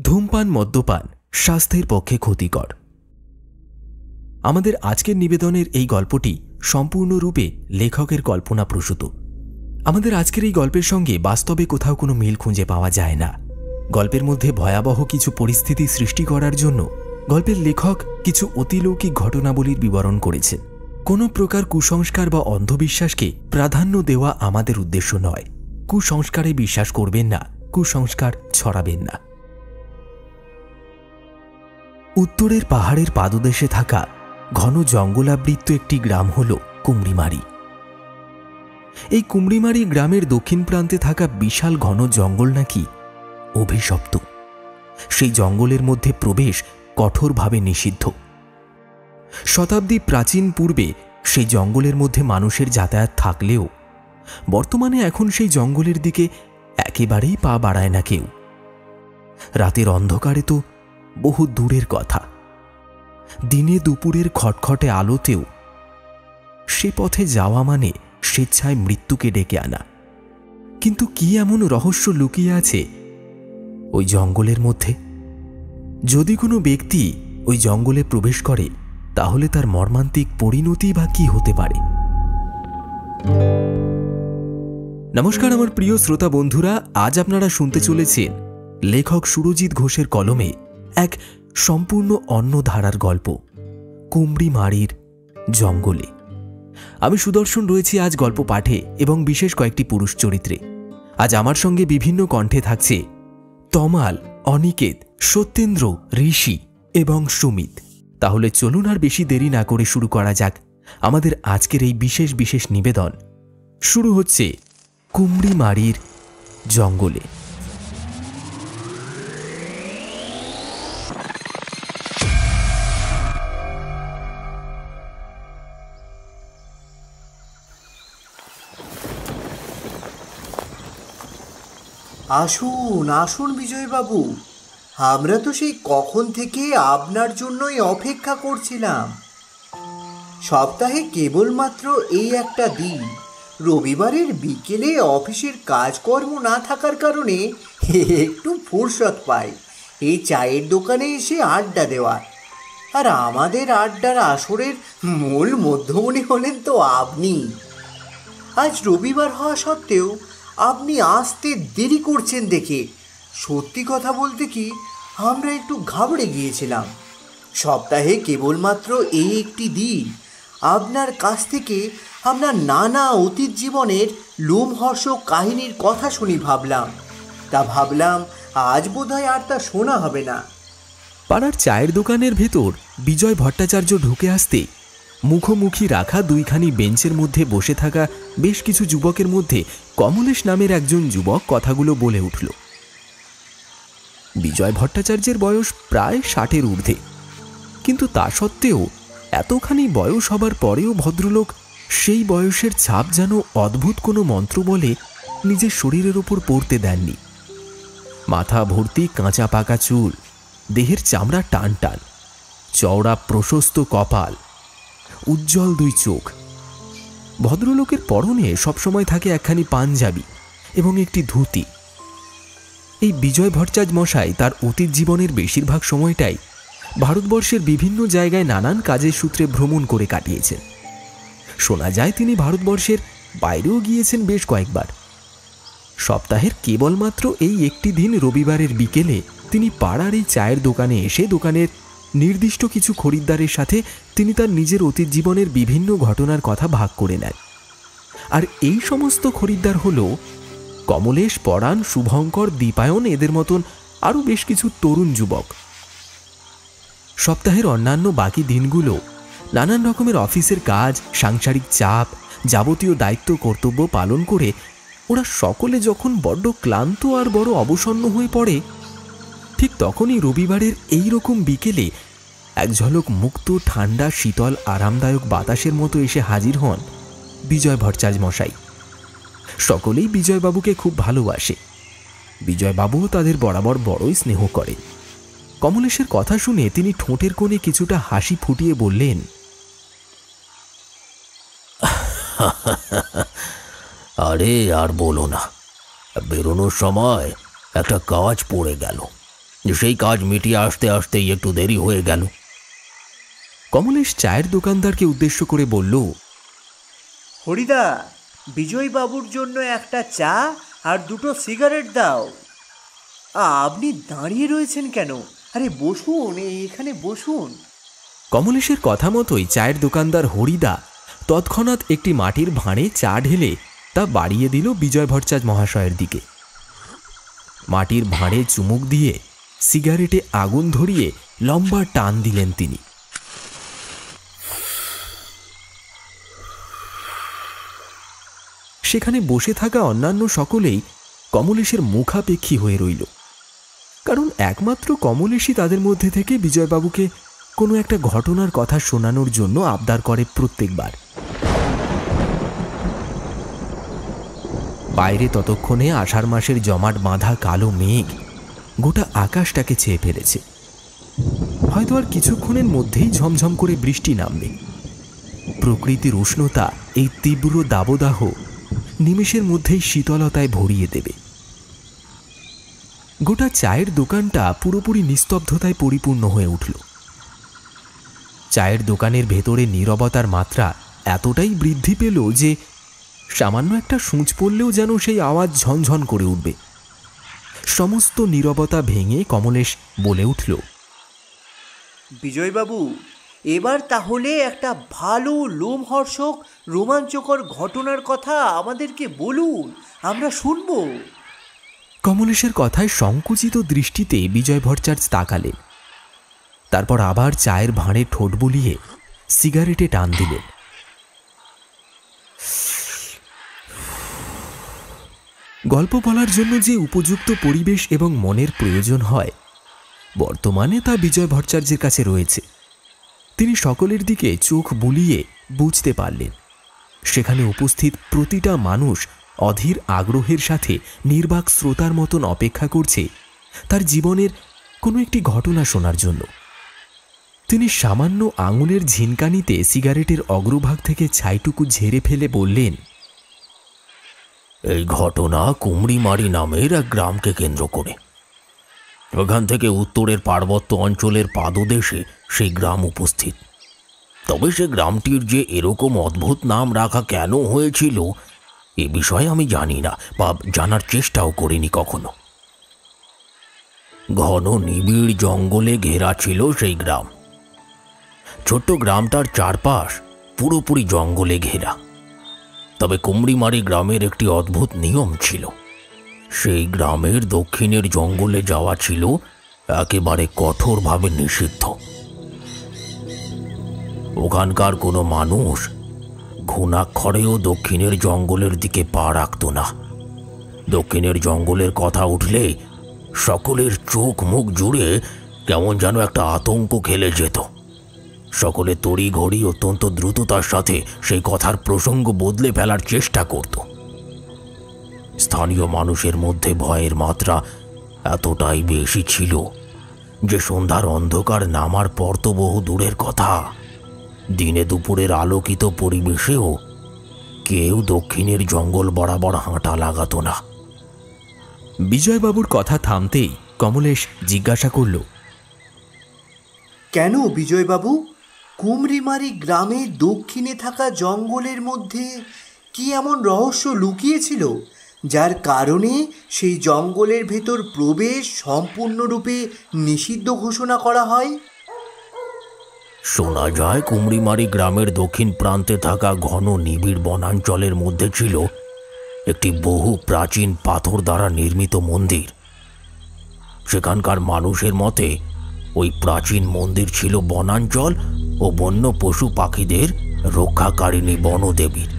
ধূমপান মদ্যপান স্বাস্থ্যের পক্ষে ক্ষতিকর। আমাদের আজকের নিবেদনের এই গল্পটি সম্পূর্ণরূপে লেখকের কল্পনাপ্রসূত। আমাদের আজকের এই গল্পের সঙ্গে বাস্তবে কোথাও কোনো মিল খুঁজে পাওয়া যায় না। গল্পের মধ্যে ভয়াবহ কিছু পরিস্থিতি সৃষ্টি করার জন্য গল্পের লেখক কিছু অতিলৌকিক ঘটনাবলীর বিবরণ করেছেন। কোনো প্রকার কুসংস্কার বা অন্ধবিশ্বাসকে প্রাধান্য দেওয়া আমাদের উদ্দেশ্য নয়। কুসংস্কারে বিশ্বাস করবেন না, কুসংস্কার ছড়াবেন না। উত্তরের পাহাড়ের পাদদেশে থাকা ঘন জঙ্গলাবৃত একটি গ্রাম হল কুমড়িমারি। এই কুমড়িমারি গ্রামের দক্ষিণ প্রান্তে থাকা বিশাল ঘন জঙ্গল নাকি অভিশপ্ত। সেই জঙ্গলের মধ্যে প্রবেশ কঠোরভাবে নিষিদ্ধ। শতাব্দী প্রাচীন পূর্বে সেই জঙ্গলের মধ্যে মানুষের যাতায়াত থাকলেও বর্তমানে এখন সেই জঙ্গলের দিকে একেবারেই পা বাড়ায় না কেউ। রাতের অন্ধকারে তো বহু দূরের কথা। দিনে দুপুরের খটখটে আলোতেও সে পথে যাওয়া মানে স্বেচ্ছায় মৃত্যুকে ডেকে আনা। কিন্তু কি এমন রহস্য লুকিয়ে আছে ওই জঙ্গলের মধ্যে? যদি কোনো ব্যক্তি ওই জঙ্গলে প্রবেশ করে তাহলে তার মর্মান্তিক পরিণতি বা কি হতে পারে? নমস্কার আমার প্রিয় শ্রোতা বন্ধুরা, আজ আপনারা শুনতে চলেছেন লেখক সুরজিৎ ঘোষের কলমে এক সম্পূর্ণ অন্য ধারার গল্প, কুমড়িমারির জঙ্গলে। আমি সুদর্শন রয়েছি আজ গল্প পাঠে এবং বিশেষ কয়েকটি পুরুষ চরিত্রে। আজ আমার সঙ্গে বিভিন্ন কণ্ঠে থাকছে তমাল, অনিকেত, সত্যেন্দ্র, ঋষি এবং সুমিত। তাহলে চলুন আর বেশি দেরি না করে শুরু করা যাক আমাদের আজকের এই বিশেষ নিবেদন। শুরু হচ্ছে কুমড়িমারির জঙ্গলে। আসুন আসুন বিজয়বাবু, আমরা তো সেই কখন থেকে আপনার জন্যই অপেক্ষা করছিলাম। সপ্তাহে কেবলমাত্র এই একটা দিন, রবিবারের বিকেলে অফিসের কাজকর্ম না থাকার কারণে একটু ফুরসত পাই এই চায়ের দোকানে এসে আড্ডা দেওয়ার। আর আমাদের আড্ডার আসরের মূল মধ্যমণি হলেন তো আপনি। আজ রবিবার হওয়া সত্ত্বেও আপনি আসতে দেরি করছেন দেখে সত্যি কথা বলতে কি আমরা একটু ঘাবড়ে গিয়েছিলাম। সপ্তাহে কেবলমাত্র এই একটি দিন আপনার কাছ থেকে আমরা নানা অতীত জীবনের লোমহর্ষক কাহিনীর কথা শুনি ভাবলাম আজ বোধহয় আর তা শোনা হবে না। পাড়ার চায়ের দোকানের ভেতর বিজয় ভট্টাচার্য ঢুকে আসতে মুখোমুখি রাখা দুইখানি বেঞ্চের মধ্যে বসে থাকা বেশ কিছু যুবকের মধ্যে কমলেশ নামের একজন যুবক কথাগুলো বলে উঠল। বিজয় ভট্টাচার্যের বয়স প্রায় 60-এর ঊর্ধ্বে, কিন্তু তা সত্ত্বেও এতখানি বয়স হবার পরেও ভদ্রলোক সেই বয়সের ছাপ যেন অদ্ভুত কোনো মন্ত্র বলে নিজের শরীরের ওপর পড়তে দেননি। মাথা ভর্তি কাঁচা পাকা চুল, দেহের চামড়া টান টান, চওড়া প্রশস্ত কপাল, উজ্জ্বল দুই চোখ। ভদ্রলোকের পরনে সবসময় থাকে একখানি পাঞ্জাবি এবং একটি ধুতি। এই বিজয় ভট্টাচার্য মশাই তার অতীত জীবনের বেশিরভাগ সময়টাই ভারতবর্ষের বিভিন্ন জায়গায় নানান কাজের সূত্রে ভ্রমণ করে কাটিয়েছেন। শোনা যায় তিনি ভারতবর্ষের বাইরেও গিয়েছেন বেশ কয়েকবার। সপ্তাহের কেবলমাত্র এই একটি দিন রবিবারের বিকেলে তিনি পাড়ার এই চায়ের দোকানে এসে দোকানের নির্দিষ্ট কিছু খরিদ্দারের সাথে তিনি তার নিজের অতীত জীবনের বিভিন্ন ঘটনার কথা ভাগ করে নেন। আর এই সমস্ত খরিদ্দার হল কমলেশ, পরাণ, শুভঙ্কর, দীপায়ন, এদের মতন আরও বেশ কিছু তরুণ যুবক। সপ্তাহের অন্যান্য বাকি দিনগুলো নানান রকমের অফিসের কাজ, সাংসারিক চাপ, যাবতীয় দায়িত্ব কর্তব্য পালন করে ওরা সকলে যখন বড্ড ক্লান্ত আর বড় অবসন্ন হয়ে পড়ে, ঠিক তখনই রবিবারের এই রকম বিকেলে এক ঝলক মুক্ত, ঠান্ডা, শীতল, আরামদায়ক বাতাসের মতো এসে হাজির হন বিজয় ভট্টাচার্য মশাই। সকলেই বিজয়বাবুকে খুব ভালোবাসে। বিজয়বাবুও তাদের বরাবর বড়ই স্নেহ করে। কমলেশের কথা শুনে তিনি ঠোঁটের কোণে কিছুটা হাসি ফুটিয়ে বললেন, আরে আর বলো না, বেরোনোর সময় একটা কাজ পড়ে গেল। সেই কাজ মিটিয়ে আসতে আসতেই একটু দেরি হয়ে গেল। কমলেশ চায়ের দোকানদারকে উদ্দেশ্য করে বলল, হরিদা, বিজয়বাবুর জন্য একটা চা আর দুটো সিগারেট দাও। আপনি দাঁড়িয়ে রয়েছেন কেন? আরে বসুন, এখানে বসুন। কমলেশের কথা মতোই চায়ের দোকানদার হরিদা তৎক্ষণাৎ একটি মাটির ভাঁড়ে চা ঢেলে তা বাড়িয়ে দিল বিজয় ভট্টাচার্য মহাশয়ের দিকে। মাটির ভাঁড়ে চুমুক দিয়ে সিগারেটে আগুন ধরিয়ে লম্বা টান দিলেন তিনি। সেখানে বসে থাকা অন্যান্য সকলেই কমলেশের মুখাপেক্ষী হয়ে রইল, কারণ একমাত্র কমলেশই তাদের মধ্যে থেকে বিজয়বাবুকে কোনো একটা ঘটনার কথা শোনানোর জন্য আবদার করে প্রত্যেকবার। বাইরে ততক্ষণে আষাঢ় মাসের জমাট বাঁধা কালো মেঘ গোটা আকাশটাকে ছেয়ে ফেলেছে। হয়তো আর কিছুক্ষণের মধ্যেই ঝমঝম করে বৃষ্টি নামবে। প্রকৃতির উষ্ণতা এই তীব্র দাবদাহ নিমেষের মধ্যেই শীতলতায় ভরিয়ে দেবে। গোটা চায়ের দোকানটা পুরোপুরি নিস্তব্ধতায় পরিপূর্ণ হয়ে উঠল। চায়ের দোকানের ভেতরে নীরবতার মাত্রা এতটাই বৃদ্ধি পেল যে সামান্য একটা সূঁচ পড়লেও যেন সেই আওয়াজ ঝনঝন করে উঠবে। সমস্ত নীরবতা ভেঙে কমলেশ বলে উঠল, বিজয়বাবু, এবার তাহলে একটা ভালো লোমহর্ষক রোমাঞ্চকর ঘটনার কথা আমাদেরকে বলুন, আমরা শুনব। কমলেশের কথায় সংকুচিত দৃষ্টিতে বিজয় ভট্টাচার্য তাকালেন। তারপর আবার চায়ের ভাঁড়ে ঠোঁট বুলিয়ে সিগারেটে টান দিলেন। গল্প বলার জন্য যে উপযুক্ত পরিবেশ এবং মনের প্রয়োজন হয়, বর্তমানে তা বিজয় ভট্টাচার্যের কাছে রয়েছে। তিনি সকলের দিকে চোখ বুলিয়ে বুঝতে পারলেন সেখানে উপস্থিত প্রতিটা মানুষ অধীর আগ্রহের সাথে নির্বাক শ্রোতার মতন অপেক্ষা করছে তার জীবনের কোনো একটি ঘটনা শোনার জন্য। তিনি সামান্য আঙুলের ঝিনকানিতে সিগারেটের অগ্রভাগ থেকে ছাইটুকু ঝেড়ে ফেলে বললেন, এই ঘটনা কুমড়িমারি নামের এক গ্রামকে কেন্দ্র করে। ওখান থেকে উত্তরের পার্বত্য অঞ্চলের পাদদেশে সেই গ্রাম উপস্থিত। তবে সে গ্রামটির যে এরকম অদ্ভুত নাম রাখা কেন হয়েছিল এ বিষয়ে আমি জানি না, বা জানার চেষ্টাও করিনি কখনো। ঘন নিবিড় জঙ্গলে ঘেরা ছিল সেই গ্রাম। ছোট্ট গ্রামটার চারপাশ পুরোপুরি জঙ্গলে ঘেরা। তবে কুমড়িমারি গ্রামের একটি অদ্ভুত নিয়ম ছিল। সেই গ্রামের দক্ষিণের জঙ্গলে যাওয়া ছিল একেবারে কঠোরভাবে নিষিদ্ধ। ওখানকার কোনো মানুষ ঘুণাক্ষরেও দক্ষিণের জঙ্গলের দিকে পা রাখত না। দক্ষিণের জঙ্গলের কথা উঠলে সকলের চোখ মুখ জুড়ে কেমন যেন একটা আতঙ্ক খেলে যেত। সকলে তড়িঘড়ি অত্যন্ত দ্রুততার সাথে সেই কথার প্রসঙ্গ বদলে ফেলার চেষ্টা করত। স্থানীয় মানুষের মধ্যে ভয়ের মাত্রা এতটাই বেশি ছিল যে সন্ধ্যার অন্ধকার নামার পর তো বহু দূরের কথা, দিনে দুপুরের আলোকিত পরিবেশেও কেউ দক্ষিণের জঙ্গল বরাবর হাঁটা লাগাতো না। বিজয়বাবুর কথা থামতেই কমলেশ জিজ্ঞাসা করল, কেন বিজয়বাবু? কুমড়িমারি গ্রামে দক্ষিণে থাকা জঙ্গলের মধ্যে কি এমন রহস্য লুকিয়েছিল যার কারণে সেই জঙ্গলের ভেতর প্রবেশ সম্পূর্ণরূপে নিষিদ্ধ ঘোষণা করা হয়? শোনা যায় কুমড়িমারি গ্রামের দক্ষিণ প্রান্তে থাকা ঘন নিবিড় বনাঞ্চলের মধ্যে ছিল একটি বহু প্রাচীন পাথর দ্বারা নির্মিত মন্দির। সেখানকার মানুষের মতে ওই প্রাচীন মন্দির ছিল বনাঞ্চল ও বন্য পশু পাখিদের রক্ষাকারিণী বনদেবীর।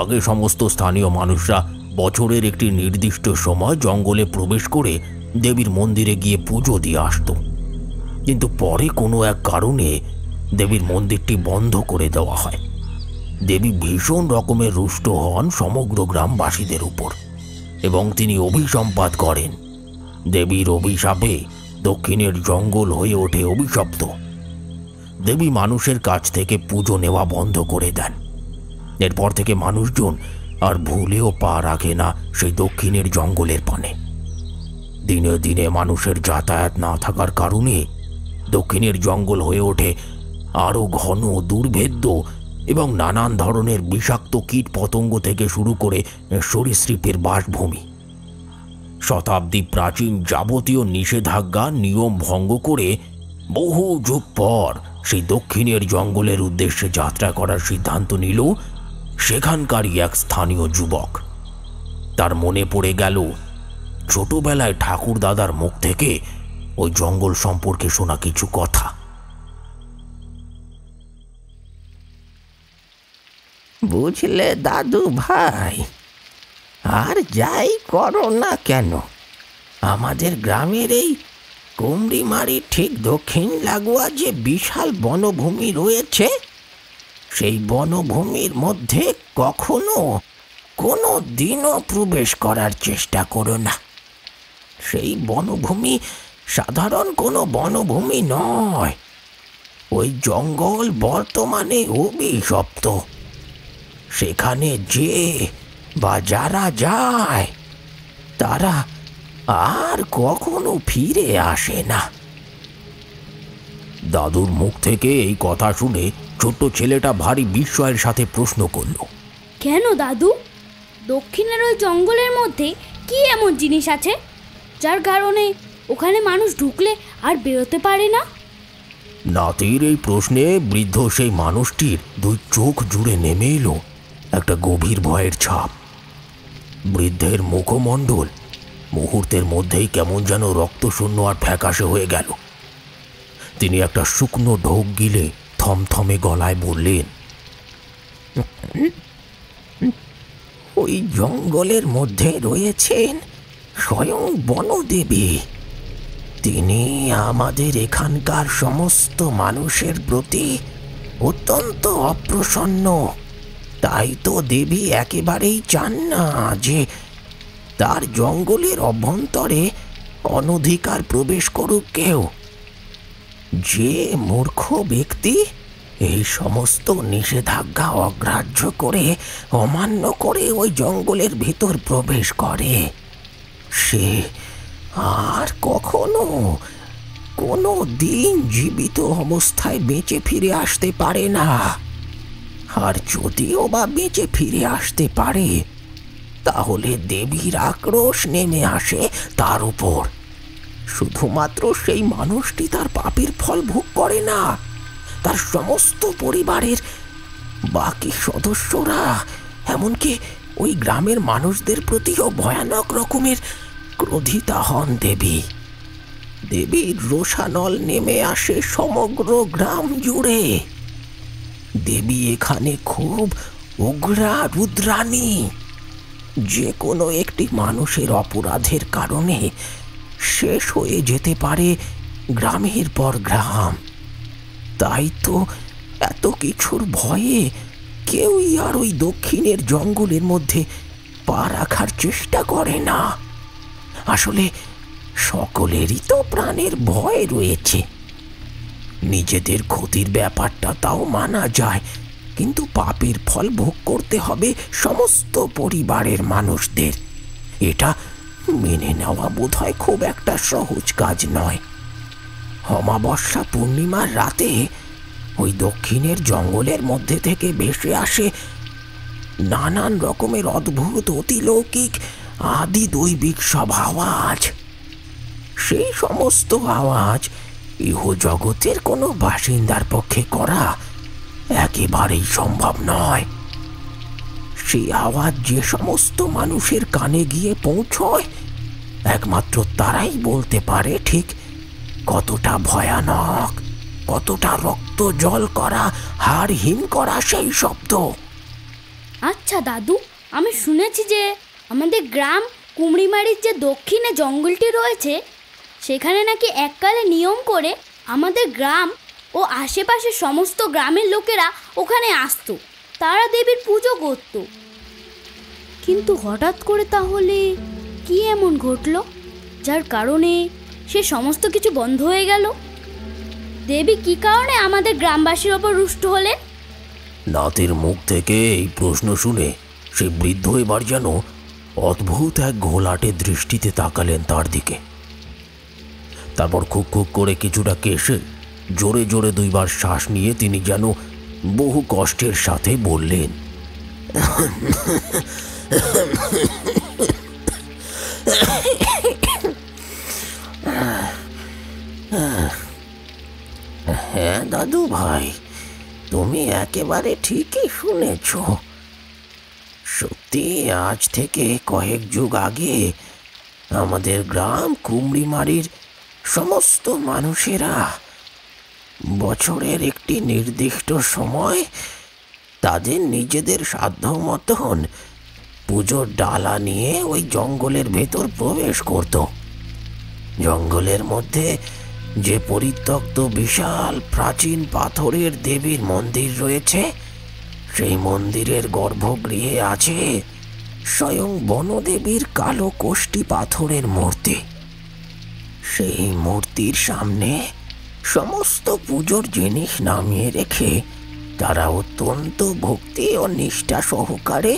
আগে সমস্ত স্থানীয় মানুষরা বছরের একটি নির্দিষ্ট সময় জঙ্গলে প্রবেশ করে দেবীর মন্দিরে গিয়ে পুজো দিয়ে আসত। কিন্তু পরে কোনো এক কারণে দেবীর মন্দিরটি বন্ধ করে দেওয়া হয়। দেবী ভীষণ রকমের রুষ্ট হন সমগ্র গ্রামবাসীদের উপর এবং তিনি অভিসম্পাত করেন। দেবীর অভিশাপে দক্ষিণের জঙ্গল হয়ে ওঠে অভিশপ্ত। দেবী মানুষের কাছ থেকে পুজো নেওয়া বন্ধ করে দেন। এরপর থেকে মানুষজন আর ভুলেও পা রাখে না সেই দক্ষিণের জঙ্গলের পানে। দিনে দিনে মানুষের যাতায়াত না থাকার কারণে দক্ষিণের জঙ্গল হয়ে ওঠে আরও ঘন, দুর্ভেদ্য এবং নানান ধরনের বিষাক্ত কীট পতঙ্গ থেকে শুরু করে সরীসৃপের বাসভূমি। শতাব্দী প্রাচীন যাবতীয় নিষেধাজ্ঞা নিয়ম ভঙ্গ করে বহু যুগ পর সেই দক্ষিণের জঙ্গলের উদ্দেশ্যে যাত্রা করার সিদ্ধান্ত নিল সেখানকারই এক স্থানীয় যুবক। তার মনে পড়ে গেল ছোটবেলায় ঠাকুর দাদার মুখ থেকে ওই জঙ্গল সম্পর্কে শোনা কিছু কথা। বুঝলে দাদু ভাই, আর যাই করো না কেন, আমাদের গ্রামের এই কুমড়িমারির ঠিক দক্ষিণ লাগোয়া যে বিশাল বনভূমি রয়েছে, সেই বনভূমির মধ্যে কখনো কোনো দিনও প্রবেশ করার চেষ্টা করো না। সেই বনভূমি সাধারণ কোনো বনভূমি নয়। ওই জঙ্গল বর্তমানে অভিশপ্ত। সেখানে যে বা যারা যায় তারা আর কখনো ফিরে আসে না। দাদুর মুখ থেকে এই কথা শুনে ছোট্ট ছেলেটা ভারী বিস্ময়ের সাথে প্রশ্ন করল, কেন দাদু? দক্ষিণের ওই জঙ্গলের মধ্যে কি এমন জিনিস আছে যার কারণে ওখানে মানুষ ঢুকলে আর বেরোতে পারে না? নাতির এই প্রশ্নে বৃদ্ধ সেই মানুষটির দুই চোখ জুড়ে নেমে এলো একটা গভীর ভয়ের ছাপ। বৃদ্ধের মুখমণ্ডল মুহূর্তের মধ্যেই কেমন যেন রক্তশূন্য আর ফ্যাকাশে হয়ে গেল। তিনি একটা শুকনো ঢোক গিলে থমথমে গলায় বললেন, ওই জঙ্গলের মধ্যে রয়েছেন স্বয়ং বনদেবী। তিনি আমাদের এখানকার সমস্ত মানুষের প্রতি অত্যন্ত অপ্রসন্ন। তাই তো দেবী একেবারেই চান না যে তার জঙ্গলের অভ্যন্তরে অনধিকার প্রবেশ করুক কেউ। যে মূর্খ ব্যক্তি এই সমস্ত নিষেধাজ্ঞা অগ্রাহ্য করে, অমান্য করে ওই জঙ্গলের ভিতর প্রবেশ করে, সে আর কখনো কোনো দিন জীবিত অবস্থায় বেঁচে ফিরে আসতে পারে না। আর যদিও বা বেঁচে ফিরে আসতে পারে, তাহলে দেবীর আক্রোশ নেমে আসে তার উপর। শুধুমাত্র সেই মানুষটি তার পাপের ফল ভোগ করে না, তার সমস্ত পরিবারের বাকি সদস্যরা, এমনকি ওই গ্রামের মানুষদের প্রতিও ভয়ানক রকমের ক্রোধিতা হন দেবী। দেবীর রোষানল নেমে আসে সমগ্র গ্রাম জুড়ে। দেবী এখানে খুব উগ্রা, রুদ্রাণী। যে কোনো একটি মানুষের অপরাধের কারণে শেষ হয়ে যেতে পারে গ্রামের পর গ্রাম। তাই তো এত কিছুর ভয়ে কেউই আর ওই দক্ষিণের জঙ্গলের মধ্যে পা রাখার চেষ্টা করে না। আসলে সকলেরই তো প্রাণের ভয় রয়েছে। নিজেদের ক্ষতির ব্যাপারটা তাও মানা যায়, কিন্তু পাপের ফল ভোগ করতে হবে সমস্ত পরিবারের মানুষদের। এটা মেনে নেওয়া বোধহয় খুব একটা সহজ কাজ নয়। অমাবস্যা পূর্ণিমার রাতে ওই দক্ষিণের জঙ্গলের মধ্যে থেকে ভেসে আসে নানান রকমের অদ্ভুত, অতিলৌকিক, আদি দৈবিক সব আওয়াজ। সেই সমস্ত আওয়াজ ইহজগতের কোনো বাসিন্দার পক্ষে করা একেবারেই সম্ভব নয়। সেই আওয়াজ যে সমস্ত মানুষের কানে গিয়ে পৌঁছয়, একমাত্র তারাই বলতে পারে ঠিক কতটা ভয়ানক, কতটা রক্ত জল করা, হাড় হিম করা সেই শব্দ। আচ্ছা দাদু, আমি শুনেছি যে আমাদের গ্রাম কুমড়িমারির যে দক্ষিণে জঙ্গলটি রয়েছে, সেখানে নাকি এককালে নিয়ম করে আমাদের গ্রাম ও আশেপাশের সমস্ত গ্রামের লোকেরা ওখানে আসতো, তারা দেবীর পুজো করত। কিন্তু হঠাৎ করে তাহলে কি এমন ঘটলো যার কারণে সে সমস্ত কিছু বন্ধ হয়ে গেল? দেবী কি কারণে আমাদের গ্রামবাসীর ওপর রুষ্ট হলেন? নাতির মুখ থেকে এই প্রশ্ন শুনে সেই বৃদ্ধ এবার যেন অদ্ভুত এক ঘোলাটে দৃষ্টিতে তাকালেন তার দিকে। তারপর খুক খুক করে কিছুটা কেশে জোরে জোরে 2 বার শ্বাস নিয়ে তিনি যেন বহু কষ্টের সাথে বললেন, হ্যাঁ দাদু ভাই, তুমি একেবারে ঠিকই শুনেছ। সত্যি আজ থেকে কয়েক যুগ আগে আমাদের গ্রাম কুমড়িমারির সমস্ত মানুষেরা বছরের একটি নির্দিষ্ট সময় তাদের নিজেদের সাধ্য মতন পুজোর ডালা নিয়ে ওই জঙ্গলের ভেতর প্রবেশ করত। জঙ্গলের মধ্যে যে পরিত্যক্ত বিশাল প্রাচীন পাথরের দেবীর মন্দির রয়েছে, সেই মন্দিরের গর্ভগৃহে আছে স্বয়ং বনদেবীর কালো কোষ্ঠী পাথরের মূর্তি। সেই মূর্তির সামনে সমস্ত পুজোর জিনিস নামিয়ে রেখে তারা অত্যন্ত ভক্তি ও নিষ্ঠা সহকারে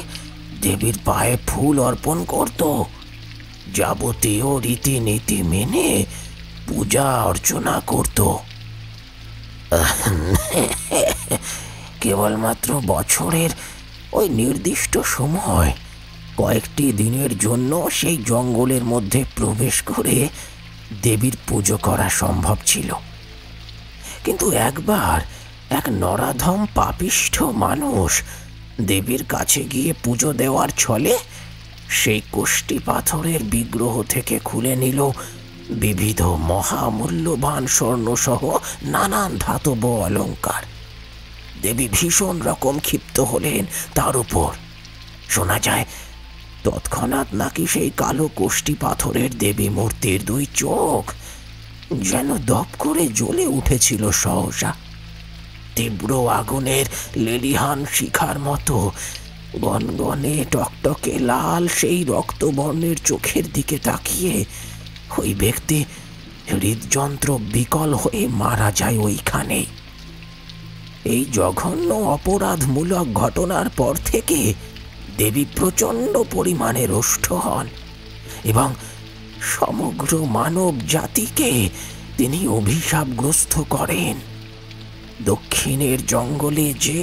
দেবীর পায়ে ফুল অর্পণ করত। যাবতীয় রীতিনীতি মেনে পূজা অর্চনা করত। কেবলমাত্র বছরের ওই নির্দিষ্ট সময় কয়েকটি দিনের জন্য সেই জঙ্গলের মধ্যে প্রবেশ করে দেবীর পুজো করা সম্ভব ছিল। কিন্তু একবার এক নরাধম পাপিষ্ঠ মানুষ দেবীর কাছে গিয়ে পুজো দেওয়ার ছলে সেই কোষ্ঠী পাথরের বিগ্রহ থেকে খুলে নিল বিবিধ মহামূল্যবান স্বর্ণসহ নানান ধাতব অলঙ্কার। দেবী ভীষণ রকম ক্ষিপ্ত হলেন তার উপর। শোনা যায় তৎক্ষণাৎ নাকি সেই কালো কোষ্ঠী পাথরের দেবী মূর্তির 2 চোখ যেন দপ করে জ্বলে উঠেছিল সহসা। তীব্র আগুনের লেলিহান শিখার মতো গনগনে টকটকে লাল সেই রক্তবর্ণের চোখের দিকে তাকিয়ে ওই ব্যক্তি হৃদযন্ত্র বিকল হয়ে মারা যায় ওইখানেই। এই জঘন্য অপরাধমূলক ঘটনার পর থেকে দেবী প্রচণ্ড পরিমাণে রুষ্ট হন এবং সমগ্র মানব জাতিকে তিনি অভিশাপগ্রস্ত করেন। দক্ষিণের জঙ্গলে যে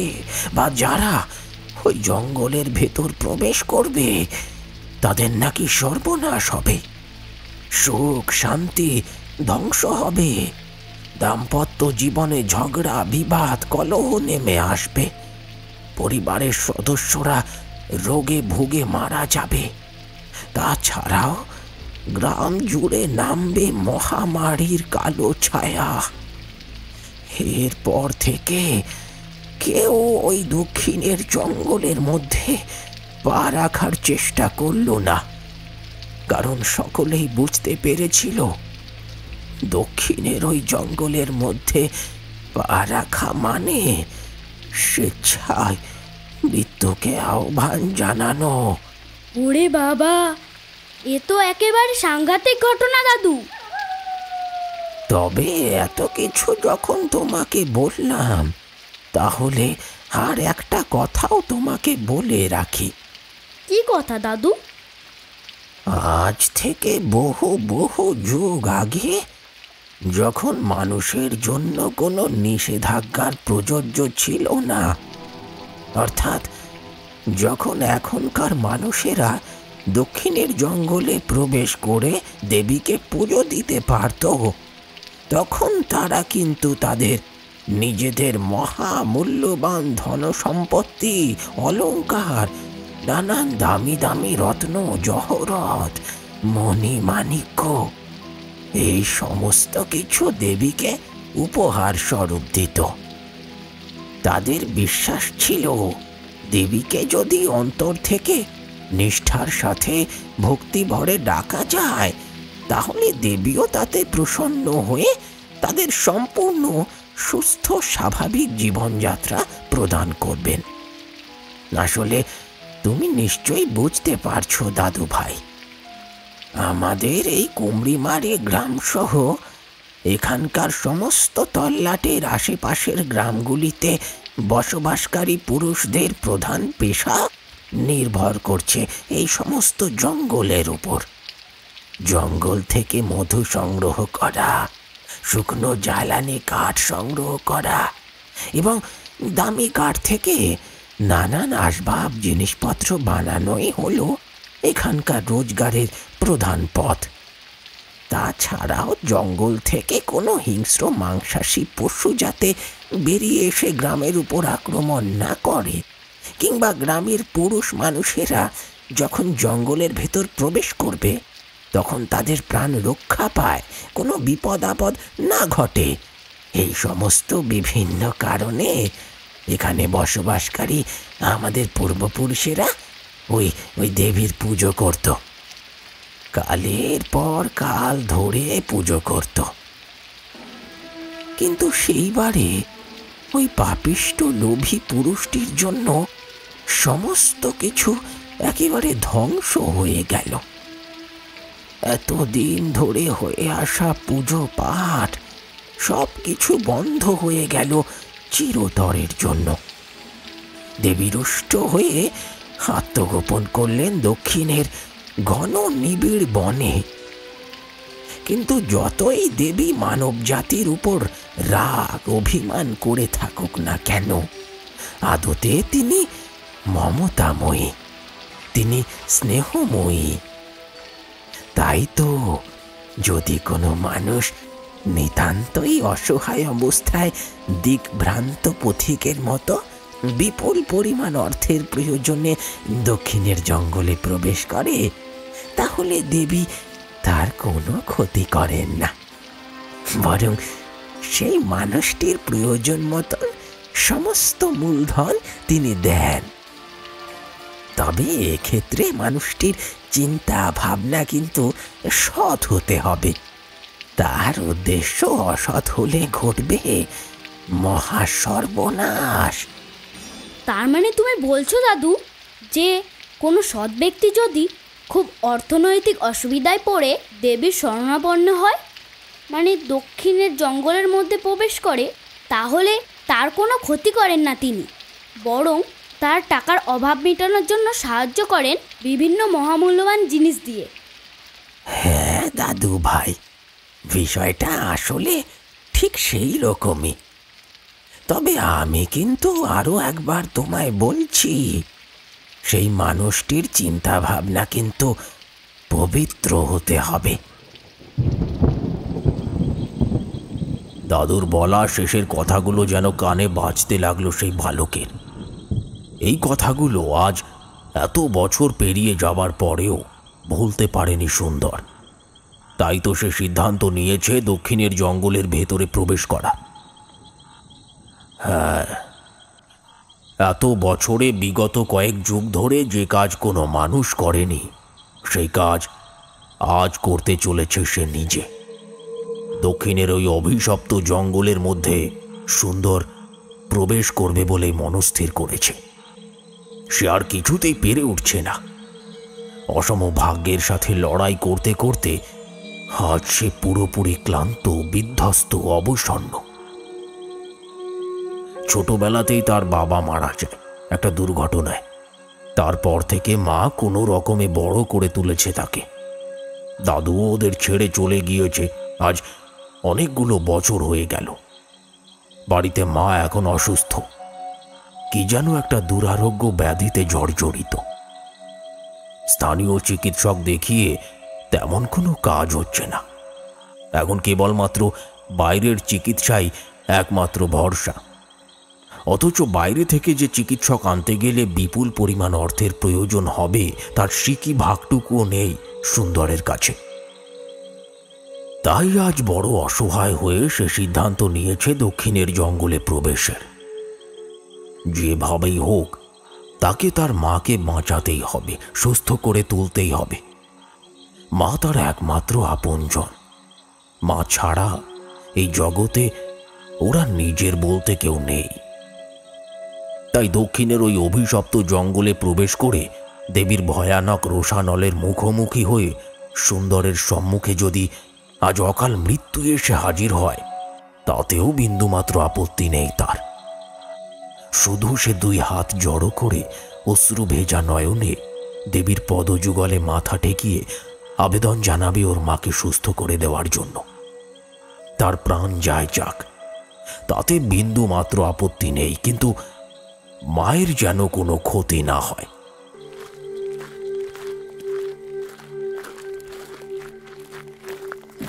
বা যারা ওই জঙ্গলের ভেতর প্রবেশ করবে তাদের নাকি সর্বনাশ হবে, সুখ শান্তি ধ্বংস হবে, দাম্পত্য জীবনে ঝগড়া বিবাদ কলহ নেমে আসবে, পরিবারের সদস্যরা রোগে ভুগে মারা যাবে। তাছাড়াও গ্রাম জুড়ে নামবে মহামারীর কালো ছায়া। এরপর থেকে কেউ ওই দক্ষিণের জঙ্গলের মধ্যে পা রাখার চেষ্টা করল না, কারণ সকলেই বুঝতে পেরেছিল দক্ষিণের ওই জঙ্গলের মধ্যে পা রাখা মানে স্বেচ্ছায় মৃত্যুকে আহ্বান জানানো। ওরে বাবা, এ তো একেবারে সাংঘাতিক ঘটনা দাদু। তবে এত কিছু যখন তোমাকে বললাম, তাহলে আর একটা কথাও তোমাকে বলে রাখি। কি কথা দাদু? আজ থেকে বহু বহু যুগ আগে যখন মানুষের জন্য কোনো নিষেধাজ্ঞার প্রযোজ্য ছিল না, অর্থাৎ যখন এখনকার মানুষেরা দক্ষিণের জঙ্গলে প্রবেশ করে দেবীকে পুজো দিতে পারত, তখন তারা কিন্তু তাদের নিজেদের মহামূল্যবান ধনসম্পত্তি, অলঙ্কার, নানান দামি দামি রত্ন জহরত, মণিমাণিক্য এই সমস্ত কিছু দেবীকে উপহার স্বরূপ দিত। তাদের বিশ্বাস ছিল দেবীকে যদি অন্তর থেকে নিষ্ঠার সাথে ভক্তি ভরে ডাকা যায়, তাহলে দেবীও তাতে প্রসন্ন হয়ে তাদের সম্পূর্ণ সুস্থ স্বাভাবিক জীবনযাত্রা প্রদান করবেন। আসলে তুমি নিশ্চয়ই বুঝতে পারছো দাদু ভাই, আমাদের এই কুমড়িমারি গ্রাম সহ এখানকার সমস্ত তল্লাটের আশেপাশের গ্রামগুলিতে বসবাসকারী পুরুষদের প্রধান পেশা নির্ভর করছে এই সমস্ত জঙ্গলের উপর। জঙ্গল থেকে মধু সংগ্রহ করা, শুকনো জ্বালানি কাঠ সংগ্রহ করা এবং দামি কাঠ থেকে নানান আসবাব জিনিসপত্র বানানোই হলো এখানকার রোজগারের প্রধান পথ। তাছাড়াও জঙ্গল থেকে কোনো হিংস্র মাংসাশী পশু যাতে বেরিয়ে এসে গ্রামের উপর আক্রমণ না করে, কিংবা গ্রামের পুরুষ মানুষেরা যখন জঙ্গলের ভেতর প্রবেশ করবে তখন তাদের প্রাণ রক্ষা পায়, কোনো বিপদ আপদ না ঘটে, এই সমস্ত বিভিন্ন কারণে এখানে বসবাসকারী আমাদের পূর্বপুরুষেরা ওই দেবীর পুজো করত, কালের পর কাল ধরে পুজো করত। কিন্তু সেইবারে ওই পাপিষ্ট লোভী পুরুষটির জন্য সমস্ত কিছু একেবারে ধ্বংস হয়ে গেল। এতদিন ধরে হয়ে আসা পুজো পাঠ সব কিছু বন্ধ হয়ে গেল চিরতরের জন্য। দেবী রুষ্ট হয়ে আত্মগোপন করলেন দক্ষিণের ঘন নিবিড় বনে। কিন্তু যতই দেবী মানব জাতির উপর রাগ অভিমান করে থাকুক না কেন, আদতে তিনি মমতাময়ী, তিনি স্নেহময়ী। তাই তো যদি কোনো মানুষ নিতান্তই অসহায় অবস্থায় দিকভ্রান্ত পথিকের মতো বিপুল পরিমাণ অর্থের প্রয়োজনে দক্ষিণের জঙ্গলে প্রবেশ করে, তাহলে দেবী তার কোনো ক্ষতি করেন না, বরং সেই মানুষটির প্রয়োজন মতো সমস্ত মূলধন তিনি দেন। তবে এক্ষেত্রে মানুষটির চিন্তা ভাবনা কিন্তু সৎ হতে হবে। তার উদ্দেশ্য অসৎ হলে ঘটবে মহা সর্বনাশ। তার মানে তুমি বলছো দাদু যে কোনো সৎ ব্যক্তি যদি খুব অর্থনৈতিক অসুবিধায় পড়ে দেবীর শরণাপন্ন হয়, মানে দক্ষিণের জঙ্গলের মধ্যে প্রবেশ করে, তাহলে তার কোনো ক্ষতি করেন না তিনি, বরং তার টাকার অভাব মেটানোর জন্য সাহায্য করেন বিভিন্ন মহামূল্যবান জিনিস দিয়ে। হ্যাঁ দাদু ভাই, বিষয়টা আসলে ঠিক সেই রকমই। তবে আমি কিন্তু আরো একবার তোমায় বলছি, সেই মানুষটির চিন্তা ভাবনা কিন্তু পবিত্র হতে হবে। দাদুর বলা শেষের কথাগুলো যেন কানে বাজতে লাগলো সেই বালকের। এই কথাগুলো আজ এত বছর পেরিয়ে যাবার পরেও ভুলতে পারেনি সুন্দর। তাই তো সে সিদ্ধান্ত নিয়েছে দক্ষিণের জঙ্গলের ভেতরে প্রবেশ করা। হ্যাঁ, এত বছরে বিগত কয়েক যুগ ধরে যে কাজ কোনো মানুষ করেনি, সেই কাজ আজ করতে চলেছে সে নিজে। দক্ষিণের ওই অভিশপ্ত জঙ্গলের মধ্যে সুন্দর প্রবেশ করবে বলে মনস্থির করেছে। সে আর কিছুতেই পেরে উঠছে না। অসম ভাগ্যের সাথে লড়াই করতে করতে আজ সে পুরোপুরি ক্লান্ত, বিধ্বস্ত, অবসন্ন। ছোটবেলাতেই তার বাবা মারা যায় একটা দুর্ঘটনায়। তারপর থেকে মা কোনো রকমে বড় করে তুলেছে তাকে। দাদুও ওদের ছেড়ে চলে গিয়েছে আজ অনেকগুলো বছর হয়ে গেল। বাড়িতে মা এখন অসুস্থ, কি যেন একটা দুরারোগ্য ব্যাধিতে জর্জরিত। স্থানীয় চিকিৎসক দেখিয়ে তেমন কোনো কাজ হচ্ছে না। এখন কেবলমাত্র বাইরের চিকিৎসাই একমাত্র ভরসা। অথচ বাইরে থেকে যে চিকিৎসক আনতে গেলে বিপুল পরিমাণ অর্থের প্রয়োজন হবে, তার সিকি ভাগটুকুও নেই সুন্দরের কাছে। তাই আজ বড় অসহায় হয়ে সে সিদ্ধান্ত নিয়েছে দক্ষিণের জঙ্গলে প্রবেশের। যেভাবেই হোক তাকে তার মাকে বাঁচাতেই হবে, সুস্থ করে তুলতেই হবে। মা তার একমাত্র আপনজন। মা ছাড়া এই জগতে ওরা নিজের বলতে কেউ নেই। তাই দক্ষিণের ওই অভিশপ্ত জঙ্গলে প্রবেশ করে দেবীর ভয়ানক রোষানলের মুখোমুখি হয়ে সুন্দরের সম্মুখে যদি আজ অকাল মৃত্যু এসে হাজির হয়, তাতেও বিন্দুমাত্র আপত্তি নেই তার। শুধু সে দুই হাত জড়ো করে অশ্রু ভেজা নয়নে দেবীর পদযুগলে মাথা ঠেকিয়ে আবেদন জানাবে ওর মাকে সুস্থ করে দেওয়ার জন্য। তার প্রাণ যায় যাক, তাতে বিন্দু মাত্র আপত্তি নেই, কিন্তু মায়ের যেন কোনো ক্ষতি না হয়।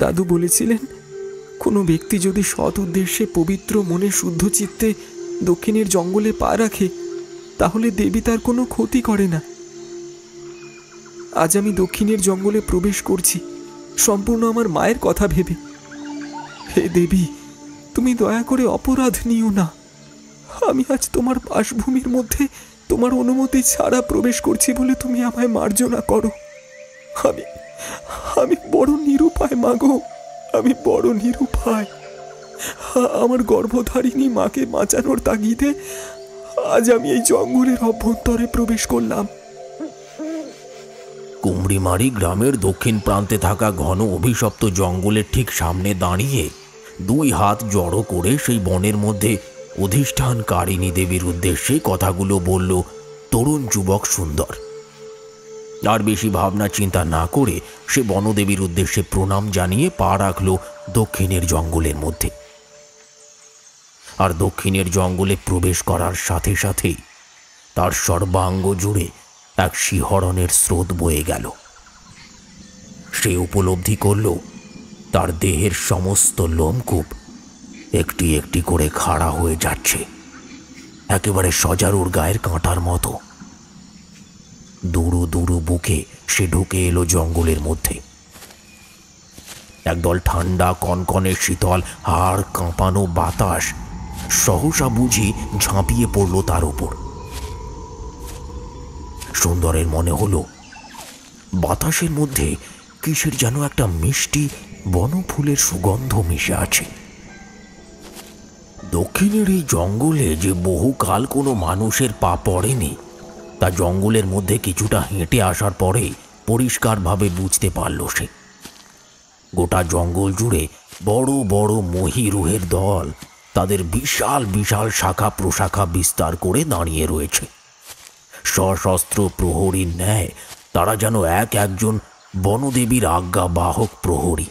দাদু বলেছিলেন, কোনো ব্যক্তি যদি সৎ উদ্দেশ্যে পবিত্র মনে শুদ্ধ চিত্তে দক্ষিণের জঙ্গলে পা রাখে, তাহলে দেবী তার কোনো ক্ষতি করে না। আজ আমি দক্ষিণের জঙ্গলে প্রবেশ করছি সম্পূর্ণ আমার মায়ের কথা ভেবে। হে দেবী, তুমি দয়া করে অপরাধ নিও না। আমি আজ তোমার বাসভূমির মধ্যে তোমার অনুমতি ছাড়া প্রবেশ করছি বলে তুমি আমায় মার্জনা করো। আমি বড় নিরুপায় মাগো, আমি বড় নিরুপায়। আমার গর্ভধারিণী মাকে বাঁচানোর তাগিদে আজ আমি এই জঙ্গলের অভ্যন্তরে প্রবেশ করলাম। কুমড়িমারি গ্রামের দক্ষিণ প্রান্তে থাকা ঘন অভিশপ্ত জঙ্গলের ঠিক সামনে দাঁড়িয়ে দুই হাত জড়ো করে সেই বনের মধ্যে অধিষ্ঠানকারিণী দেবীর উদ্দেশ্যে কথাগুলো বলল তরুণ যুবক সুন্দর। আর বেশি ভাবনা চিন্তা না করে সে বনদেবীর উদ্দেশ্যে প্রণাম জানিয়ে পা রাখল দক্ষিণের জঙ্গলের মধ্যে। আর দক্ষিণের জঙ্গলে প্রবেশ করার সাথে সাথেই তার সর্বাঙ্গ জুড়ে এক শিহরণের স্রোত বয়ে গেল। সে উপলব্ধি করল তার দেহের সমস্ত লোমকূপ একটি একটি করে খাড়া হয়ে যাচ্ছে, একেবারে সজারুর গায়ের কাঁটার মতো। দুরু দুরু বুকে সে ঢুকে এলো জঙ্গলের মধ্যে। একদল ঠান্ডা কনকনে শীতল হাড় কাঁপানো বাতাস সহসা বুঝি ঝাঁপিয়ে পড়ল তার উপর। সুন্দরের মনে হলো বাতাসের মধ্যে কিসের যেন একটা মিষ্টি বনফুলের সুগন্ধ মিশে আছে। দক্ষিণের এই জঙ্গলে যে বহুকাল কোনো মানুষের পা পড়েনি তা জঙ্গলের মধ্যে কিছুটা হেঁটে আসার পরে পরিষ্কারভাবে বুঝতে পারল সে। গোটা জঙ্গল জুড়ে বড় বড় মহিরুহের দল তাদের বিশাল বিশাল শাখা প্রশাখা বিস্তার করে দাঁড়িয়ে রয়েছে। সশস্ত্র প্রহরীর ন্যায় তারা যেন একজন বনদেবীর আজ্ঞাবাহক প্রহরী।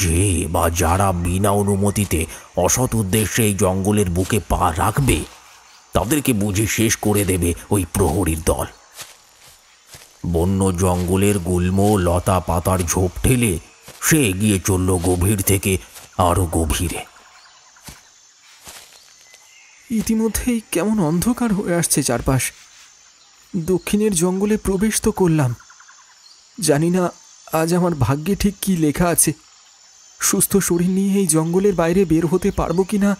যে বা যারা বিনা অনুমতিতে অসৎ উদ্দেশ্যে এই জঙ্গলের বুকে পা রাখবে তাদেরকে বুঝি শেষ করে দেবে ওই প্রহরীর দল। বন্য জঙ্গলের গুল্ম লতা পাতার ঝোপ ঠেলে সে এগিয়ে চলল গভীর থেকে আরো গভীরে। ইতিমধ্যেই কেমন অন্ধকার হয়ে আসছে চারপাশ। দক্ষিণের জঙ্গলে প্রবেশ তো করলাম, জানি না আজ আমার ভাগ্যে ঠিক কি লেখা আছে। সুস্থ শরীর নিয়ে এই জঙ্গলের বাইরে বের হতে পারবো কিনা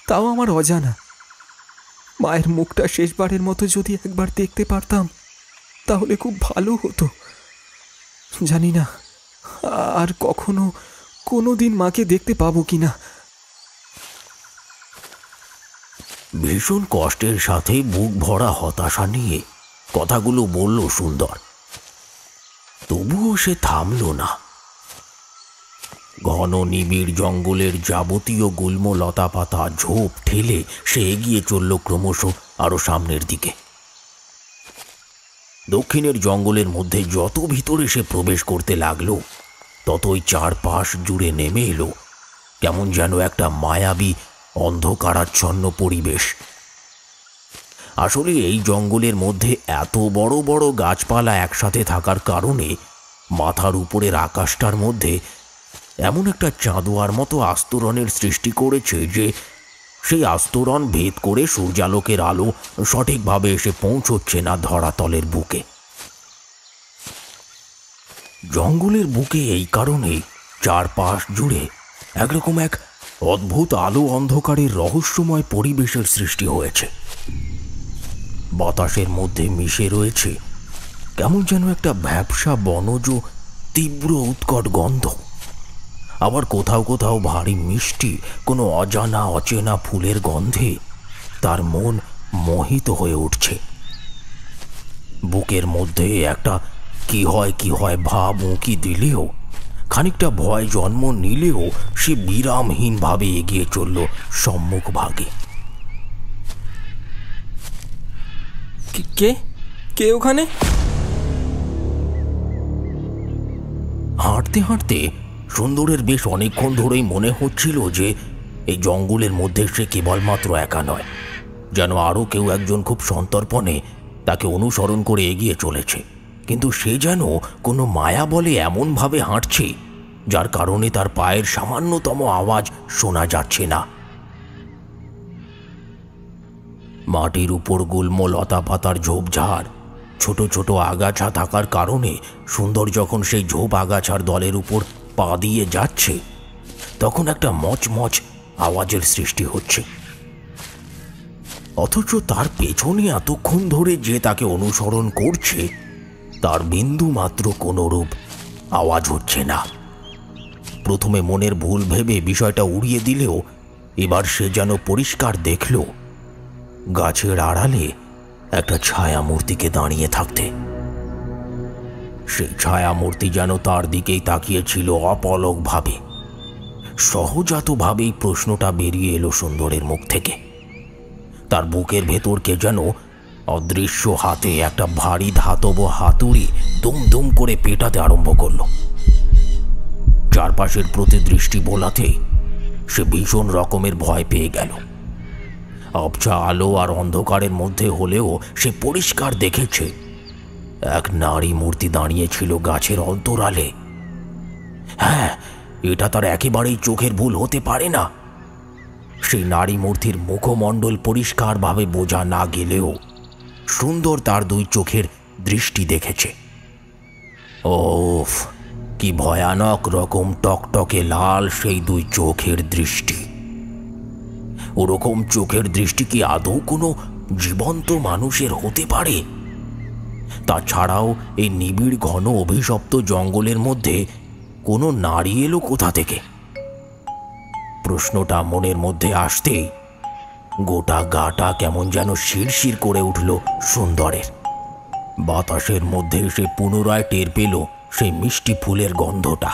তাও আমার অজানা। মায়ের মুখটা শেষবারের মতো যদি একবার দেখতে পারতাম তাহলে খুব ভালো হতো। জানি না আর কখনো কোনো দিন মাকে দেখতে পাবো কিনা। ভীষণ কষ্টের সাথে বুক ভরা হতাশা নিয়ে কথাগুলো বলল সুন্দর। তবুও সে থামল না। ঘন নিবিড় জঙ্গলের যাবতীয় গুল্ম লতা পাতা ঝোপ ঠেলে সে এগিয়ে চলল ক্রমশ আরো সামনের দিকে। দক্ষিণের জঙ্গলের মধ্যে যত ভিতরে সে প্রবেশ করতে লাগলো ততই চারপাশ জুড়ে নেমে এলো কেমন যেন একটা মায়াবী অন্ধকারাচ্ছন্ন পরিবেশ। আসলে এই জঙ্গলের মধ্যে এত বড় বড় গাছপালা একসাথে থাকার কারণে মাথার উপরের আকাশটার মধ্যে এমন একটা চাঁদোয়ার মতো আস্তরণের সৃষ্টি করেছে যে সেই আস্তরণ ভেদ করে সূর্যালোকের আলো সঠিকভাবে এসে পৌঁছচ্ছে না ধরাতলের বুকে। জঙ্গলের বুকে এই কারণে চারপাশ জুড়ে একরকম এক অদ্ভুত আলো অন্ধকারের রহস্যময় পরিবেশের সৃষ্টি হয়েছে। বাতাসের মধ্যে মিশে রয়েছে কেমন যেন একটা ভ্যাপসা বনজ তীব্র উৎকট গন্ধ। আবার কোথাও কোথাও ভারী মিষ্টি কোনো অজানা অচেনা ফুলের গন্ধে তার মন মোহিত হয়ে উঠছে। বুকের মধ্যে একটা কি হয় ভাব উঁকি দিলেও, খানিকটা ভয় জন্ম নিলেও সে বিরামহীনভাবে এগিয়ে চলল সম্মুখ ভাগে। কে কে ওখানে? হাঁটতে হাঁটতে সুন্দরের বেশ অনেকক্ষণ ধরেই মনে হচ্ছিল যে এই জঙ্গলের মধ্যে সে কেবলমাত্র একা নয়, যেন আরও কেউ একজন খুব সন্তর্পণে তাকে অনুসরণ করে এগিয়ে চলেছে। কিন্তু সে যেন কোনো মায়া বলে এমনভাবে হাঁটছে যার কারণে তার পায়ের সামান্যতম আওয়াজ শোনা যাচ্ছে না। মাটির উপর গুল্ম লতা পাতার ঝোপঝাড়, ছোট ছোট আগাছা থাকার কারণে সুন্দর যখন সেই ঝোপ আগাছার দলের উপর পা দিয়ে যাচ্ছে তখন একটা মচমচ আওয়াজের সৃষ্টি হচ্ছে। অথচ তার পেছনে এতক্ষণ ধরে যে তাকে অনুসরণ করছে তার বিন্দু মাত্র কোনরূপ আওয়াজ হচ্ছে না। প্রথমে মনের ভুল ভেবে বিষয়টা উড়িয়ে দিলেও এবার সে যেন পরিষ্কার দেখল গাছের আড়ালে একটা ছায়ামূর্তিকে দাঁড়িয়ে থাকতে। সেই ছায়ামূর্তি যেন তার দিকেই তাকিয়েছিল অপলকভাবে। সহজাতভাবেই প্রশ্নটা বেরিয়ে এলো সুন্দরের মুখ থেকে। তার বুকের ভেতর কে যেন অদৃশ্য হাতে একটা ভারী ধাতব হাতুড়ি দুম দুম করে পেটাতে আরম্ভ করল। চারপাশের প্রতি দৃষ্টি বোলাতেই সে ভীষণ রকমের ভয় পেয়ে গেল। আবছা আলো আর অন্ধকারের মধ্যে হলেও সে পরিষ্কার দেখেছে এক নারী মূর্তি দাঁড়িয়েছিল গাছের অন্তরালে। হ্যাঁ, এটা তার একেবারেই চোখের ভুল হতে পারে না। সেই নারী মূর্তির মুখমণ্ডল পরিষ্কারভাবে বোঝা না গেলেও সুন্দর তার দুই চোখের দৃষ্টি দেখেছে। ওফ, কি ভয়ানক রকম টকটকে লাল সেই দুই চোখের দৃষ্টি! ওরকম চোখের দৃষ্টি কি আদৌ কোনো জীবন্ত মানুষের হতে পারে? তাছাড়াও এই নিবিড় ঘন অভিশপ্ত জঙ্গলের মধ্যে কোনো নারী এলো কোথা থেকে? প্রশ্নটা মনের মধ্যে আসতেই গোটা গাটা কেমন যেন শিরশির করে উঠল সুন্দরের। বাতাসের মধ্যে সে পুনরায় টের পেল সেই মিষ্টি ফুলের গন্ধটা।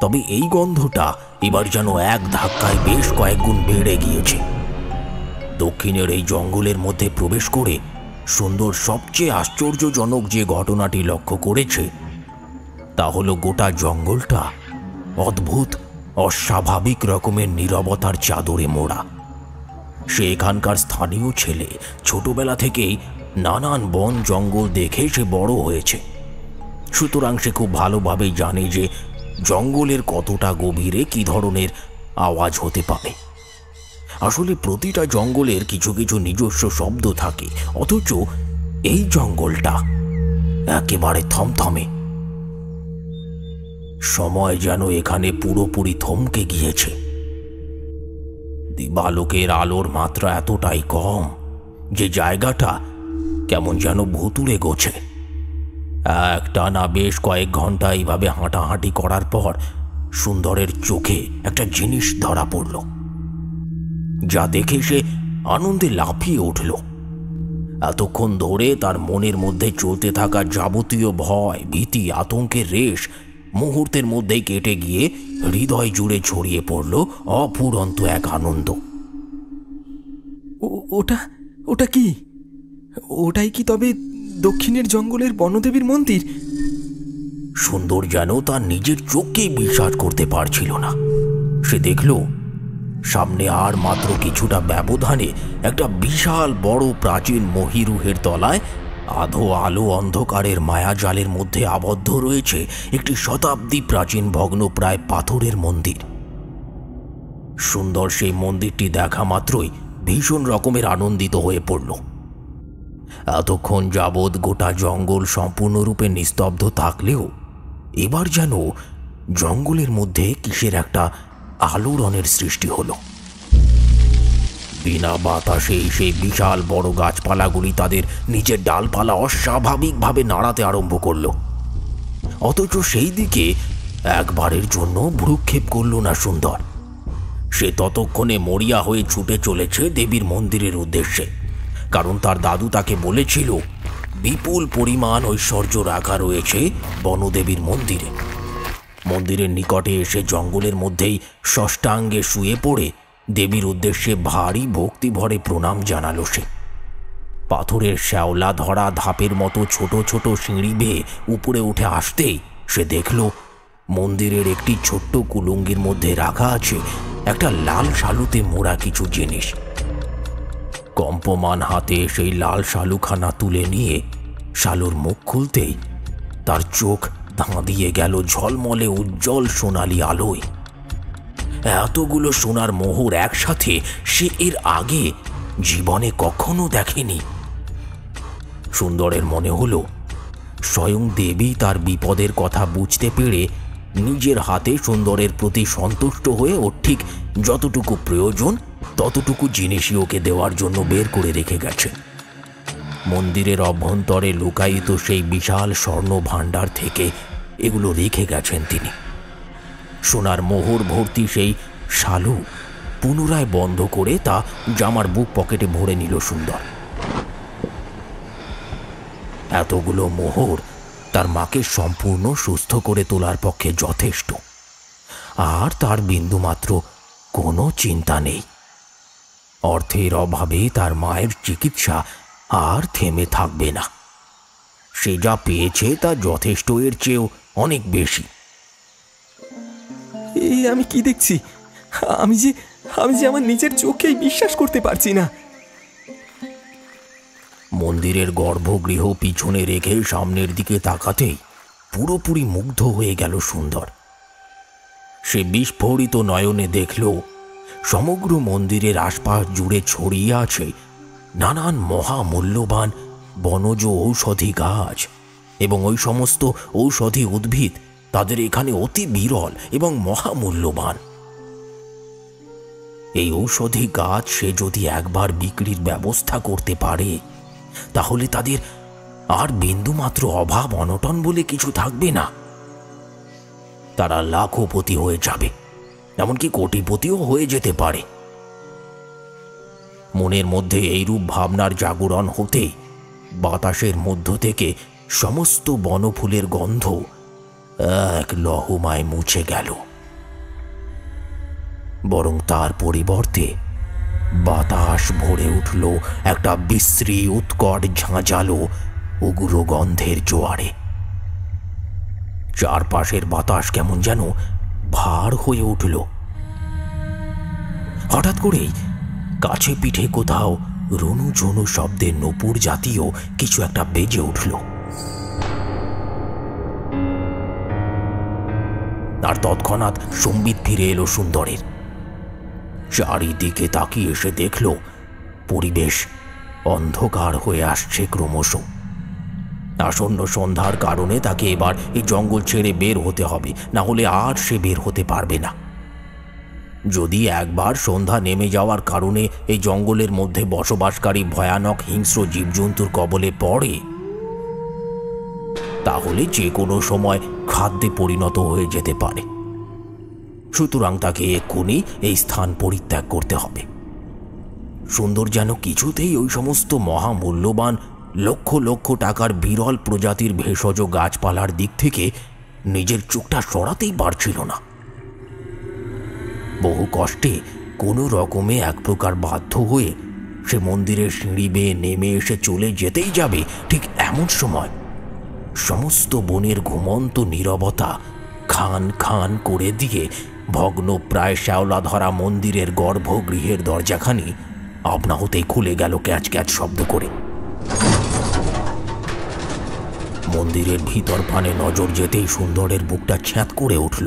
তবে এই গন্ধটা এবার যেন এক ধাক্কায় বেশ কয়েক গুণ বেড়ে গিয়েছে। দক্ষিণের এই জঙ্গলের মধ্যে প্রবেশ করে সুন্দর সবচেয়ে আশ্চর্যজনক যে ঘটনাটি লক্ষ্য করেছে তা হলো গোটা জঙ্গলটা অদ্ভুত অস্বাভাবিক রকমের নীরবতার চাদরে মোড়া। সে এখানকার স্থানীয় ছেলে, ছোটবেলা থেকেই নানান বন জঙ্গল দেখে সে বড় হয়েছে। সুতরাং সে খুব ভালোভাবেই জানে যে জঙ্গলের কতটা গভীরে কি ধরনের আওয়াজ হতে পারে। আসলে প্রতিটা জঙ্গলের কিছু কিছু নিজস্ব শব্দ থাকে, অথচ এই জঙ্গলটা একেবারে থমথমে। সময় যেন এখানে পুরোপুরি থমকে গিয়েছে। দিবালোকের আলোর মাত্রা এতটাই কম যে জায়গাটা কেমন যেন ভুতুড়ে গোছে। একটানা বেশ কয়েক ঘন্টা এইভাবে হাঁটাহাঁটি করার পর সুন্দরের চোখে একটা জিনিস ধরা পড়ল, যা দেখে সে আনন্দে লাফিয়ে উঠল। এতক্ষণ ধরে তার মনের মধ্যে চলতে থাকা যাবতীয় ভয়, ভীতি, আতঙ্কের রেশ মুহূর্তের মধ্যেই কেটে গিয়ে হৃদয় জুড়ে ছড়িয়ে পড়ল অফুরন্ত এক আনন্দ। ওটা ওটা কি? ওটাই কি তবে দক্ষিণের জঙ্গলের বনদেবীর মন্দির? সুন্দর যেন তার নিজের চোখকেই বিশ্বাস করতে পারছিল না। সে দেখল সামনে আর মাত্র কিছুটা ব্যবধানে একটা বিশাল বড় প্রাচীন মহিরুহের তলায় আধো আলো অন্ধকারের মায়াজালের মধ্যে আবদ্ধ রয়েছে একটি শতাব্দী প্রাচীন ভগ্নপ্রায় পাথরের মন্দির। সুন্দর সেই মন্দিরটি দেখা মাত্রই ভীষণ রকমের আনন্দিত হয়ে পড়ল। এতক্ষণ যাবৎ গোটা জঙ্গল সম্পূর্ণরূপে নিস্তব্ধ থাকলেও এবার যেন জঙ্গলের মধ্যে কিসের একটা আলোড়নের সৃষ্টি হলো। বিনা বাতাসে সেই বিশাল বড় গাছপালাগুলি তাদের নিজের ডালপালা অস্বাভাবিকভাবে নাড়াতে আরম্ভ করল। অথচ সেই দিকে একবারের জন্য ভ্রুক্ষেপ করল না সুন্দর। সে ততক্ষণে মরিয়া হয়ে ছুটে চলেছে দেবীর মন্দিরের উদ্দেশ্যে, কারণ তার দাদু তাকে বলেছিল বিপুল পরিমাণ ঐশ্বর্য রাখা রয়েছে বনদেবীর মন্দিরে। মন্দিরের নিকটে এসে জঙ্গলের মধ্যেই ষষ্ঠাঙ্গে শুয়ে পড়ে দেবীর উদ্দেশ্যে ভারী ভক্তিভরে প্রণাম জানালো সে। পাথরের শ্যাওলা ধরা ধাপের মতো ছোট ছোট সিঁড়ি বেয়ে উপরে উঠে আসতেই সে দেখল মন্দিরের একটি ছোট্ট কুলুঙ্গির মধ্যে রাখা আছে একটা লাল শালুতে মোড়া কিছু জিনিস। কম্পমান হাতে সেই লাল শালুখানা তুলে নিয়ে শালুর মুখ খুলতেই তার চোখ ধাঁধিয়ে গেল ঝলমলে উজ্জ্বল সোনালি আলোয়। এতগুলো সোনার মোহর একসাথে সে এর আগে জীবনে কখনো দেখেনি। সুন্দরের মনে হলো স্বয়ং দেবী তার বিপদের কথা বুঝতে পেরে নিজের হাতে সুন্দরের প্রতি সন্তুষ্ট হয়ে ওর ঠিক যতটুকু প্রয়োজন ততটুকু জিনিসই ওকে দেওয়ার জন্য বের করে রেখে গেছে। মন্দিরের অভ্যন্তরে লুকায়িত সেই বিশাল স্বর্ণ ভাণ্ডার থেকে এগুলো রেখে গেছেন তিনি। সোনার মোহর ভর্তি সেই শালু পুনরায় বন্ধ করে তা জামার বুক পকেটে ভরে নিল সুন্দর। এতগুলো মোহর তার মাকে সম্পূর্ণ সুস্থ করে তোলার পক্ষে যথেষ্ট, আর তার বিন্দুমাত্র কোনো চিন্তা নেই। অর্থের অভাবে তার মায়ের চিকিৎসা আর থেমে থাকবে না। সে যা পেয়েছে তা যথেষ্ট, এর চেয়েও অনেক বেশি। এই আমি কি দেখছি? আমি যে আমার নিজের চোখেই বিশ্বাস করতে পারছি না। মন্দিরের গর্ভগৃহ পিছনে রেখে সামনের দিকে তাকাতেই পুরোপুরি মুগ্ধ হয়ে গেল সুন্দর। সে বিস্ফোরিত নয়নে দেখল সমগ্র মন্দিরের আশপাশ জুড়ে ছড়িয়ে আছে নানান মহামূল্যবান বনজ ঔষধি গাছ, এবং ওই সমস্ত ঔষধি উদ্ভিদ তাদের এখানে অতি বিরল এবং মহামূল্যবান। এই ঔষধি গাছ সে যদি একবার বিক্রির ব্যবস্থা করতে পারে তাহলে তাদের আর বিন্দুমাত্র অভাব অনটন বলে কিছু থাকবে না। তারা লাখপতি হয়ে যাবে, এমনকি কোটিপতিও হয়ে যেতে পারে। মনের মধ্যে এইরূপ ভাবনার জাগরণ হতেই বাতাসের মধ্য থেকে সমস্ত বনফুলের গন্ধ এক লহমায় মুছে গেল। বরং তার পরিবর্তে বাতাস ভরে উঠল একটা বিশ্রী উৎকট ঝাঁঝালো উগ্র গন্ধের জোয়ারে। চারপাশের বাতাস কেমন যেন ভার হয়ে উঠল। হঠাৎ করেই কাছে পিঠে কোথাও রনু ঝনু শব্দের নূপুর জাতীয় কিছু একটা বেজে উঠল, আর তৎক্ষণাৎ সম্বিত ফিরে এলো সুন্দরের। চারিদিকে তাকিয়ে এসে দেখল পরিবেশ অন্ধকার হয়ে আসছে ক্রমশ। আসন্ন সন্ধ্যার কারণে তাকে এবার এই জঙ্গল ছেড়ে বের হতে হবে, না হলে আর সে বের হতে পারবে না। যদি একবার সন্ধ্যা নেমে যাওয়ার কারণে এই জঙ্গলের মধ্যে বসবাসকারী ভয়ানক হিংস্র জীবজন্তুর কবলে পড়ে তাহলে যে কোনো সময় খাদ্যে পরিণত হয়ে যেতে পারে। সুতরাং তাকে এক্ষুনি এই স্থান পরিত্যাগ করতে হবে। সুন্দর যেন কিছুতেই ওই সমস্ত মহামূল্যবান লক্ষ লক্ষ টাকার বিরল প্রজাতির ভেষজ গাছপালার দিক থেকে নিজের চোখটা সরাতেই পারছিল না। বহু কষ্টে কোনো রকমে এক প্রকার বাধ্য হয়ে সে মন্দিরের সিঁড়ি বেয়ে নেমে এসে চলে যেতেই যাবে, ঠিক এমন সময় সমস্ত বনের ঘুমন্ত নীরবতা খান খান করে দিয়ে ভগ্ন প্রায় শ্যাওলা ধরা মন্দিরের গর্ভগৃহের দরজাখানি আপনা হতেই খুলে গেল ক্যাচ ক্যাচ শব্দ করে। মন্দিরের ভিতর পানে নজর যেতেই সুন্দরের বুকটা ছ্যাঁত করে উঠল,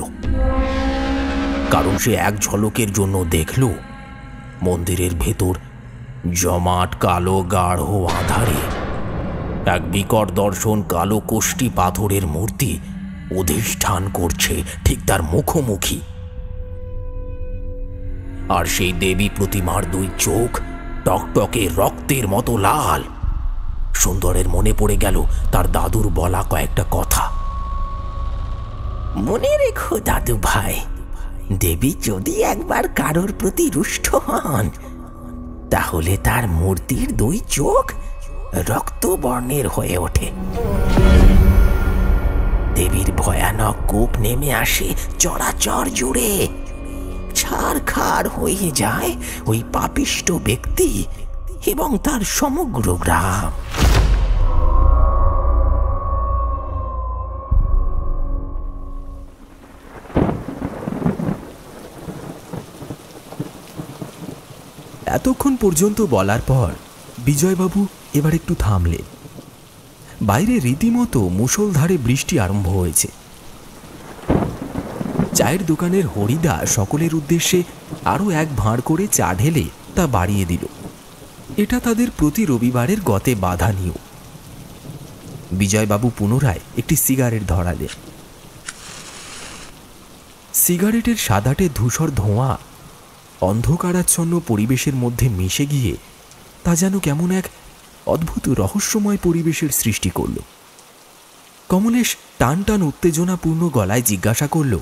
কারণ সে এক ঝলকের জন্য দেখল মন্দিরের ভেতর জমাট কালো গাঢ় আধারে এক বিকট দর্শন কালো কোষ্ঠী পাথরের মূর্তি অধিষ্ঠান করছে ঠিক তার মুখোমুখি। আর সেই দেবী প্রতিমার দুই চোখ টকটকে রক্তের মতো লাল। সুন্দরের মনে পড়ে গেল তার দাদুর বলা কয়েকটা কথা। মনে রেখো দাদু ভাই, দেবী যদি একবার কারোর প্রতি রুষ্ট হন তাহলে তার মূর্তির দুই চোখ রক্তবর্ণের হয়ে ওঠে। দেবীর ভয়ানক কোপ নেমে আসে চরাচর জুড়ে, ছারখার হয়ে যায় ওই পাপিষ্ট ব্যক্তি এবং তার সমগ্র গ্রাম। এতক্ষণ পর্যন্ত বলার পর বিজয়বাবু এবার একটু থামলেন। বাইরে রীতিমতো মুষলধারে বৃষ্টি আরম্ভ হয়েছে। চায়ের দোকানের হরিদা সকলের উদ্দেশ্যে আরও এক ভাঁড় করে চা ঢেলে তা বাড়িয়ে দিল। এটা তাদের প্রতি রবিবারের গতে বাধা নিয়েও। বিজয়বাবু পুনরায় একটি সিগারেট ধরালেন। সিগারেটের সাদাটে ধূসর ধোঁয়া অন্ধকারাচ্ছন্ন পরিবেশের মধ্যে মিশে গিয়ে তা যেন কেমন এক অদ্ভুত রহস্যময় পরিবেশের সৃষ্টি করল। কমলেশ টান টান উত্তেজনাপূর্ণ গলায় জিজ্ঞাসা করল,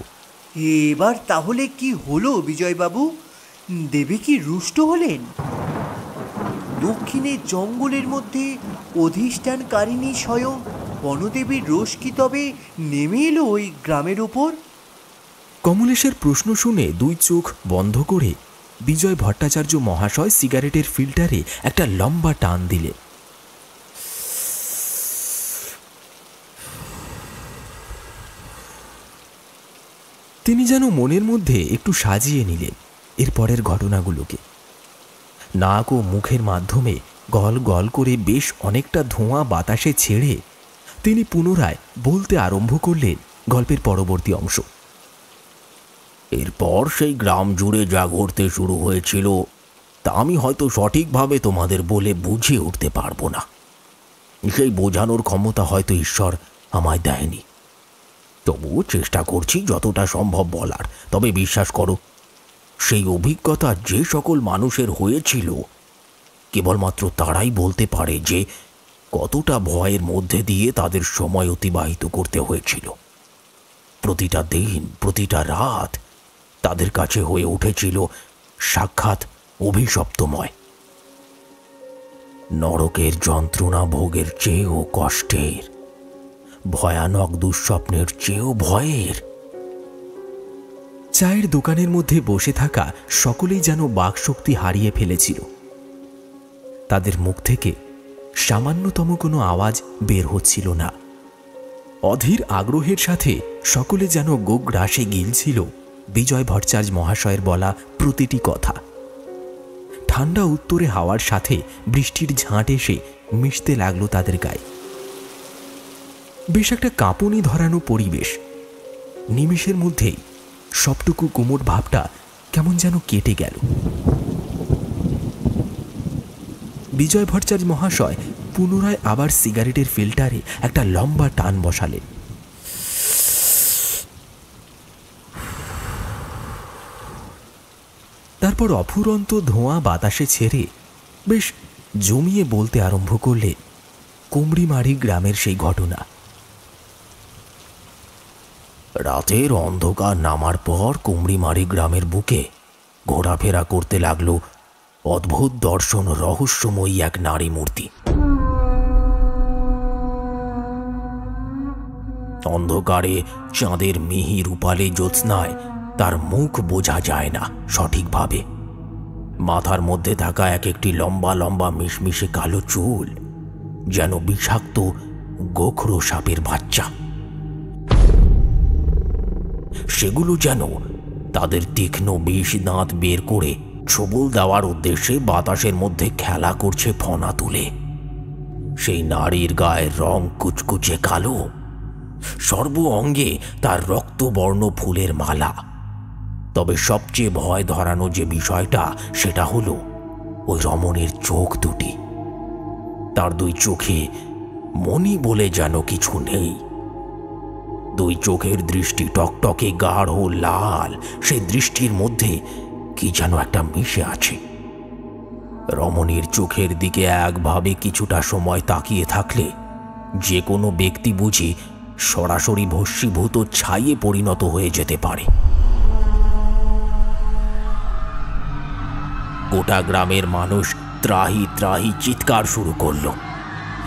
এবার তাহলে কি হলো বিজয়বাবু? দেবী কি রুষ্ট হলেন? দক্ষিণে জঙ্গলের মধ্যে অধিষ্ঠানকারিণী স্বয়ং বনদেবীর রোষ কি তবে নেমে এলো ওই গ্রামের ওপর? কমলেশের প্রশ্ন শুনে দুই চোখ বন্ধ করে বিজয় ভট্টাচার্য মহাশয় সিগারেটের ফিল্টারে একটা লম্বা টান দিলেন। তিনি যেন মনের মধ্যে একটু সাজিয়ে নিলেন এরপরের ঘটনাগুলোকে। নাক ও মুখের মাধ্যমে গল গল করে বেশ অনেকটা ধোঁয়া বাতাসে ছেড়ে তিনি পুনরায় বলতে আরম্ভ করলেন গল্পের পরবর্তী অংশ। এরপর সেই গ্রাম জুড়ে যা ঘটতে শুরু হয়েছিল তা আমি হয়তো সঠিকভাবে তোমাদের বলে বুঝিয়ে উঠতে পারবো না। সেই বোঝানোর ক্ষমতা হয়তো ঈশ্বর আমায় দেয়নি। তবুও চেষ্টা করছি যতটা সম্ভব বলার। তবে বিশ্বাস করো, সেই অভিজ্ঞতা যে সকল মানুষের হয়েছিল কেবলমাত্র তারাই বলতে পারে যে কতটা ভয়ের মধ্যে দিয়ে তাদের সময় অতিবাহিত করতে হয়েছিল। প্রতিটা দিন, প্রতিটা রাত তাদের কাছে হয়ে উঠেছিল সাক্ষাৎ অভিশপ্তময়। নরকের যন্ত্রণা ভোগের চেয়েও কষ্টের, ভয়ানক দুঃস্বপ্নের চেয়েও ভয়ের। চায়ের দোকানের মধ্যে বসে থাকা সকলেই যেন বাকশক্তি হারিয়ে ফেলেছিল। তাদের মুখ থেকে সামান্যতম কোনো আওয়াজ বের হচ্ছিল না। অধীর আগ্রহের সাথে সকলে যেন গোগ্রাসে গিলছিল বিজয় ভট্টাচার্য মহাশয়ের বলা প্রতিটি কথা। ঠান্ডা উত্তরে হাওয়ার সাথে বৃষ্টির ঝাঁট এসে মিশতে লাগলো তাদের গায়ে। বেশ একটা কাঁপুনি ধরানো পরিবেশ। নিমেষের মধ্যেই সবটুকু কুমোট ভাবটা কেমন যেন কেটে গেল। বিজয় ভট্টাচার্য মহাশয় পুনরায় আবার সিগারেটের ফিল্টারে একটা লম্বা টান বসালেন। তারপর অফুরন্ত ধোঁয়া বাতাসে ছেড়ে বেশ জমিয়ে বলতে আরম্ভ করলেন কুমড়িমারি গ্রামের সেই ঘটনা। রাতের অন্ধকার নামার পর কুমড়িমারি গ্রামের বুকে ঘোরাফেরা করতে লাগলো অদ্ভুত দর্শন রহস্যময়ী এক নারী মূর্তি। অন্ধকারে চাঁদের মিহি রূপালী জ্যোৎস্নায় তার মুখ বোঝা যায় না সঠিকভাবে। মাথার মধ্যে থাকা এক একটি লম্বা লম্বা মিশমিশে কালো চুল যেন বিষাক্ত গোখরো সাপের বাচ্চা। সেগুলো যেন তাদের তীক্ষ্ণ বিষ দাঁত বের করে ছবল দেওয়ার উদ্দেশ্যে বাতাসের মধ্যে খেলা করছে ফনা তুলে। সেই নারীর গায়ের রং কুচকুচে কালো, সর্ব অঙ্গে তার রক্তবর্ণ ফুলের মালা। তবে সবচেয়ে ভয় ধরানো যে বিষয়টা সেটা হলো ওই রমণীর চোখ দুটি। তার দুই চোখে মণি বলে যেন কিছু নেই। দুই চোখের দৃষ্টি টকটকে গাঢ় লাল, সেই দৃষ্টির মধ্যে কি যেন একটা মিশে আছে। রমণীর চোখের দিকে একভাবে কিছুটা সময় তাকিয়ে থাকলে যে কোনো ব্যক্তি বুঝি সরাসরি ভস্মীভূত ছাইয়ে পরিণত হয়ে যেতে পারে। গোটা গ্রামের মানুষ ত্রাহি ত্রাহি চিৎকার শুরু করল।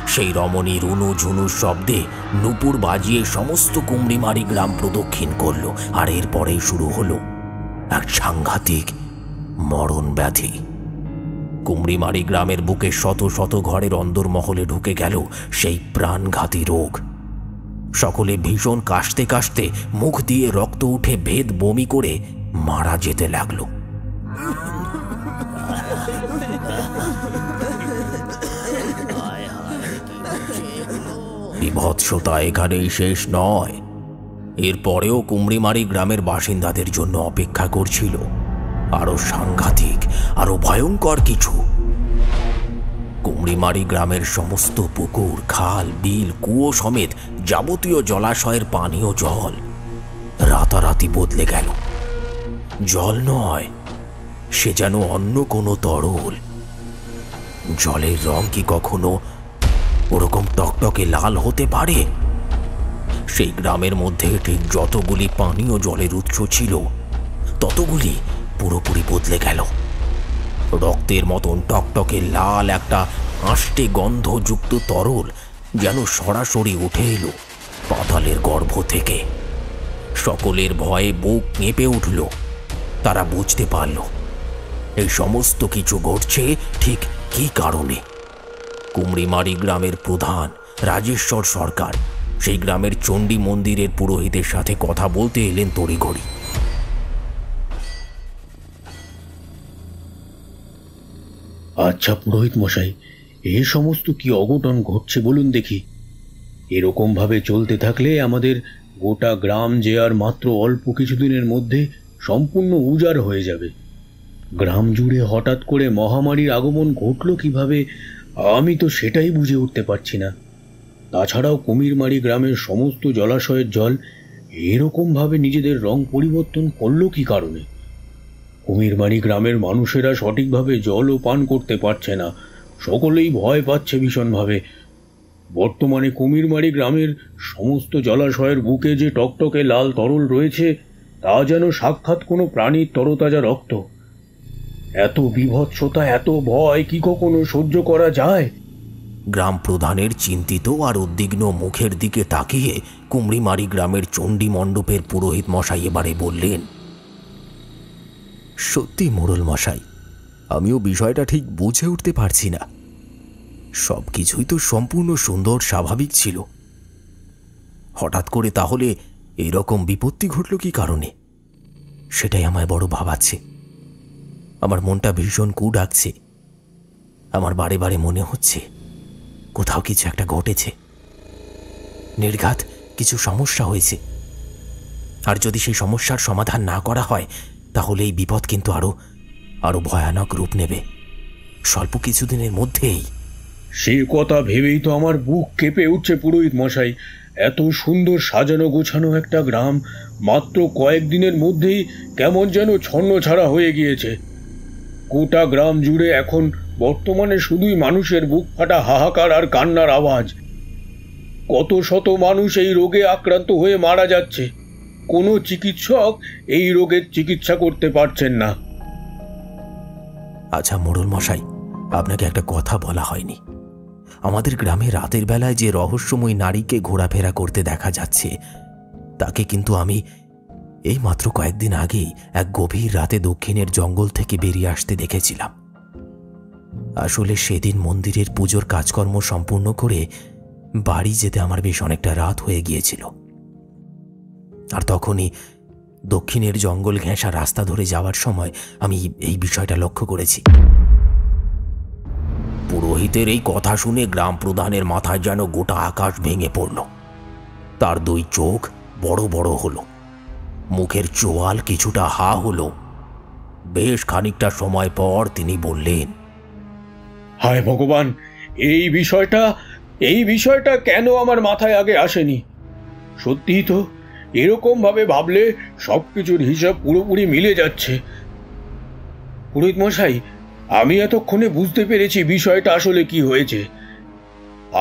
সেই রমণীর উনু ঝুনু শব্দে নুপুর বাজিয়ে সমস্ত কুমড়িমারি গ্রাম প্রদক্ষিণ করল। আর এরপরেই শুরু হলো এক সাংঘাতিক মরণ ব্যাধি। কুমড়িমারি গ্রামের বুকে শত শত ঘরের অন্দরমহলে ঢুকে গেল সেই প্রাণঘাতী রোগ। সকলে ভীষণ কাশতে কাশতে মুখ দিয়ে রক্ত উঠে ভেদ বমি করে মারা যেতে লাগলো। বিভৎসতা এখানেই শেষ নয়, এরপরেও কুমড়িমারি গ্রামের বাসিন্দাদের জন্য অপেক্ষা করছিল আরো সাংঘাতিক, আরো ভয়ঙ্কর কিছু। কুমড়িমারি গ্রামের সমস্ত পুকুর, খাল, বিল, কুয়ো সমেত যাবতীয় জলাশয়ের পানীয় জল রাতারাতি বদলে গেল। জল নয়, সে যেন অন্য কোনো তরল। জলের রং কি কখনো ওরকম টকটকে লাল হতে পারে? সেই গ্রামের মধ্যে ঠিক যতগুলি পানীয় জলের উৎস ছিল ততগুলি পুরোপুরি বদলে গেল। রক্তের মতন টকটকে লাল একটা আষ্টে গন্ধযুক্ত তরল যেন সরাসরি উঠে এলো পাতালের গর্ভ থেকে। সকলের ভয়ে বুক কেঁপে উঠল। তারা বুঝতে পারল এই সমস্ত কিছু ঘটছে ঠিক কী কারণে। কুমড়িমারি গ্রামের প্রধান রাজেশ্বর সরকার সেই গ্রামের চণ্ডী মন্দিরের পুরোহিতের সাথে কথা বলতে এলেন তড়িঘড়ি। আচ্ছা পুরোহিত মশাই, এ সমস্ত কি অঘটন ঘটছে বলুন দেখি। এরকম ভাবে চলতে থাকলে আমাদের গোটা গ্রাম যে আর মাত্র অল্প কিছুদিনের মধ্যে সম্পূর্ণ উজাড় হয়ে যাবে। গ্রাম জুড়ে হঠাৎ করে মহামারীর আগমন ঘটল কিভাবে, আমি তো সেটাই বুঝে উঠতে পারছি না। তাছাড়াও কুমিরমারি গ্রামের সমস্ত জলাশয়ের জল এরকম ভাবে নিজেদের রং পরিবর্তন করলো কি কারণে? কুমিরমারি গ্রামের মানুষেরা সঠিকভাবে জলও পান করতে পারছে না, সকলেই ভয় পাচ্ছে ভীষণভাবে। বর্তমানে কুমিরমারি গ্রামের সমস্ত জলাশয়ের বুকে যে টকটকে লাল তরল রয়েছে তা যেন সাক্ষাৎ কোনো প্রাণীর তরতাজা রক্ত। এত বিভৎসতা, এত ভয় কি কখনো সহ্য করা যায়? গ্রাম প্রধানের চিন্তিত আর উদ্বিগ্ন মুখের দিকে তাকিয়ে কুমড়িমারি গ্রামের চণ্ডী মণ্ডপের পুরোহিত মশাই এবারে বললেন, সত্যি মোড়ল মশাই, আমিও বিষয়টা ঠিক বুঝে উঠতে পারছি না। সব কিছুই তো সম্পূর্ণ সুন্দর, স্বাভাবিক ছিল। হঠাৎ করে তাহলে এরকম বিপত্তি ঘটল কি কারণে? সেটাই আমায় বড় ভাবাচ্ছে। আমার মনটা ভীষণ কু ডাকছে। আমার বারে বারে মনে হচ্ছে কোথাও কিছু একটা ঘটেছে, নির্ঘাত কিছু সমস্যা হয়েছে। আর যদি সেই সমস্যার সমাধান না করা হয় তাহলে এই বিপদ কিন্তু আরো ভয়ানক রূপ নেবে স্বল্প কিছুদিনের মধ্যেই। সে কথা ভেবেই তো আমার বুক কেঁপে উঠছে পুরোহিত মশাই। এত সুন্দর সাজানো গোছানো একটা গ্রাম মাত্র কয়েকদিনের মধ্যেই কেমন যেন ছন্নছাড়া হয়ে গিয়েছে। গোটা গ্রাম জুড়ে এখন বর্তমানে শুধুই মানুষের বুক ফাটা হাহাকার আর কান্নার আওয়াজ। কত শত মানুষ এই রোগে আক্রান্ত হয়ে মারা যাচ্ছে। কোনো চিকিৎসক এই রোগের চিকিৎসা করতে পারছেন না। আচ্ছা মোড়ল মশাই, আপনাকে একটা কথা বলা হয়নি। আমাদের গ্রামে রাতের বেলায় যে রহস্যময় নারীকে ঘোরাফেরা করতে দেখা যাচ্ছে তাকে কিন্তু আমি এই মাত্র কয়েকদিন আগেই এক গভীর রাতে দক্ষিণের জঙ্গল থেকে বেরিয়ে আসতে দেখেছিলাম। আসলে সেদিন মন্দিরের পুজোর কাজকর্ম সম্পূর্ণ করে বাড়ি যেতে আমার বেশ অনেকটা রাত হয়ে গিয়েছিল। আর তখনই দক্ষিণের জঙ্গল ঘেঁষা রাস্তা ধরে যাওয়ার সময় আমি এই বিষয়টা লক্ষ্য করেছি। পুরোহিতের এই কথা শুনে গ্রাম প্রধানের মাথায় যেন গোটা আকাশ ভেঙে পড়ল। তার দুই চোখ বড় বড় হলো, মুখের চোয়াল কিছুটা হা হলো। বেশ খানিকটা সময় পর তিনি বললেন, হায় ভগবান, এই বিষয়টা কেন আমার মাথায় আগে আসেনি? সত্যিই তো এরকম ভাবে ভাবলে সবকিছুর হিসাব পুরোপুরি মিলে যাচ্ছে। পুরোহিত মশাই, আমি এতক্ষণে বুঝতে পেরেছি বিষয়টা আসলে কি হয়েছে।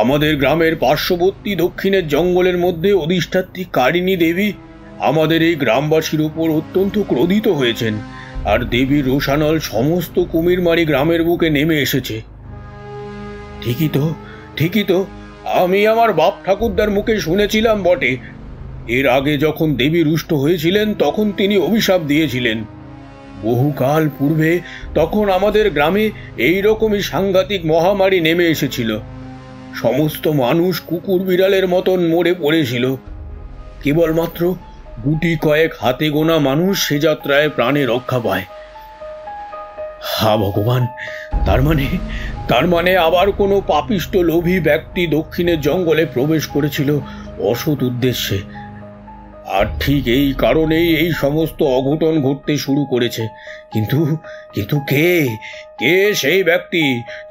আমাদের গ্রামের পার্শ্ববর্তী দক্ষিণের জঙ্গলের মধ্যে অধিষ্ঠাত্রী কারিণী দেবী আমাদের এই গ্রামবাসীর উপর অত্যন্ত ক্রোধিত হয়েছেন, আর দেবীর রোষানল সমস্ত কুমিরমারি গ্রামের বুকে নেমে এসেছে। ঠিকই তো আমি আমার বাপ ঠাকুরদার মুখে শুনেছিলাম বটে। এর আগে যখন দেবী রুষ্ট হয়েছিলেন তখন তিনি অভিশাপ দিয়েছিলেন। বহুকাল পূর্বে তখন আমাদের গ্রামে এইরকমই সাংঘাতিক মহামারী নেমে এসেছিল। সমস্ত মানুষ কুকুর বিড়ালের মতন মরে পড়েছিল। কেবলমাত্র গুটি কয়েক হাতে গোনা মানুষ সে যাত্রায় প্রাণে রক্ষা পায়। হা ভগবান, তার মানে আবার কোনো পাপিষ্ট লোভী ব্যক্তি দক্ষিণের জঙ্গলে প্রবেশ করেছিল অসৎ উদ্দেশ্যে, আর ঠিক এই কারণেই এই সমস্ত অঘটন ঘটতে শুরু করেছে। কিন্তু কিন্তু কে কে সেই ব্যক্তি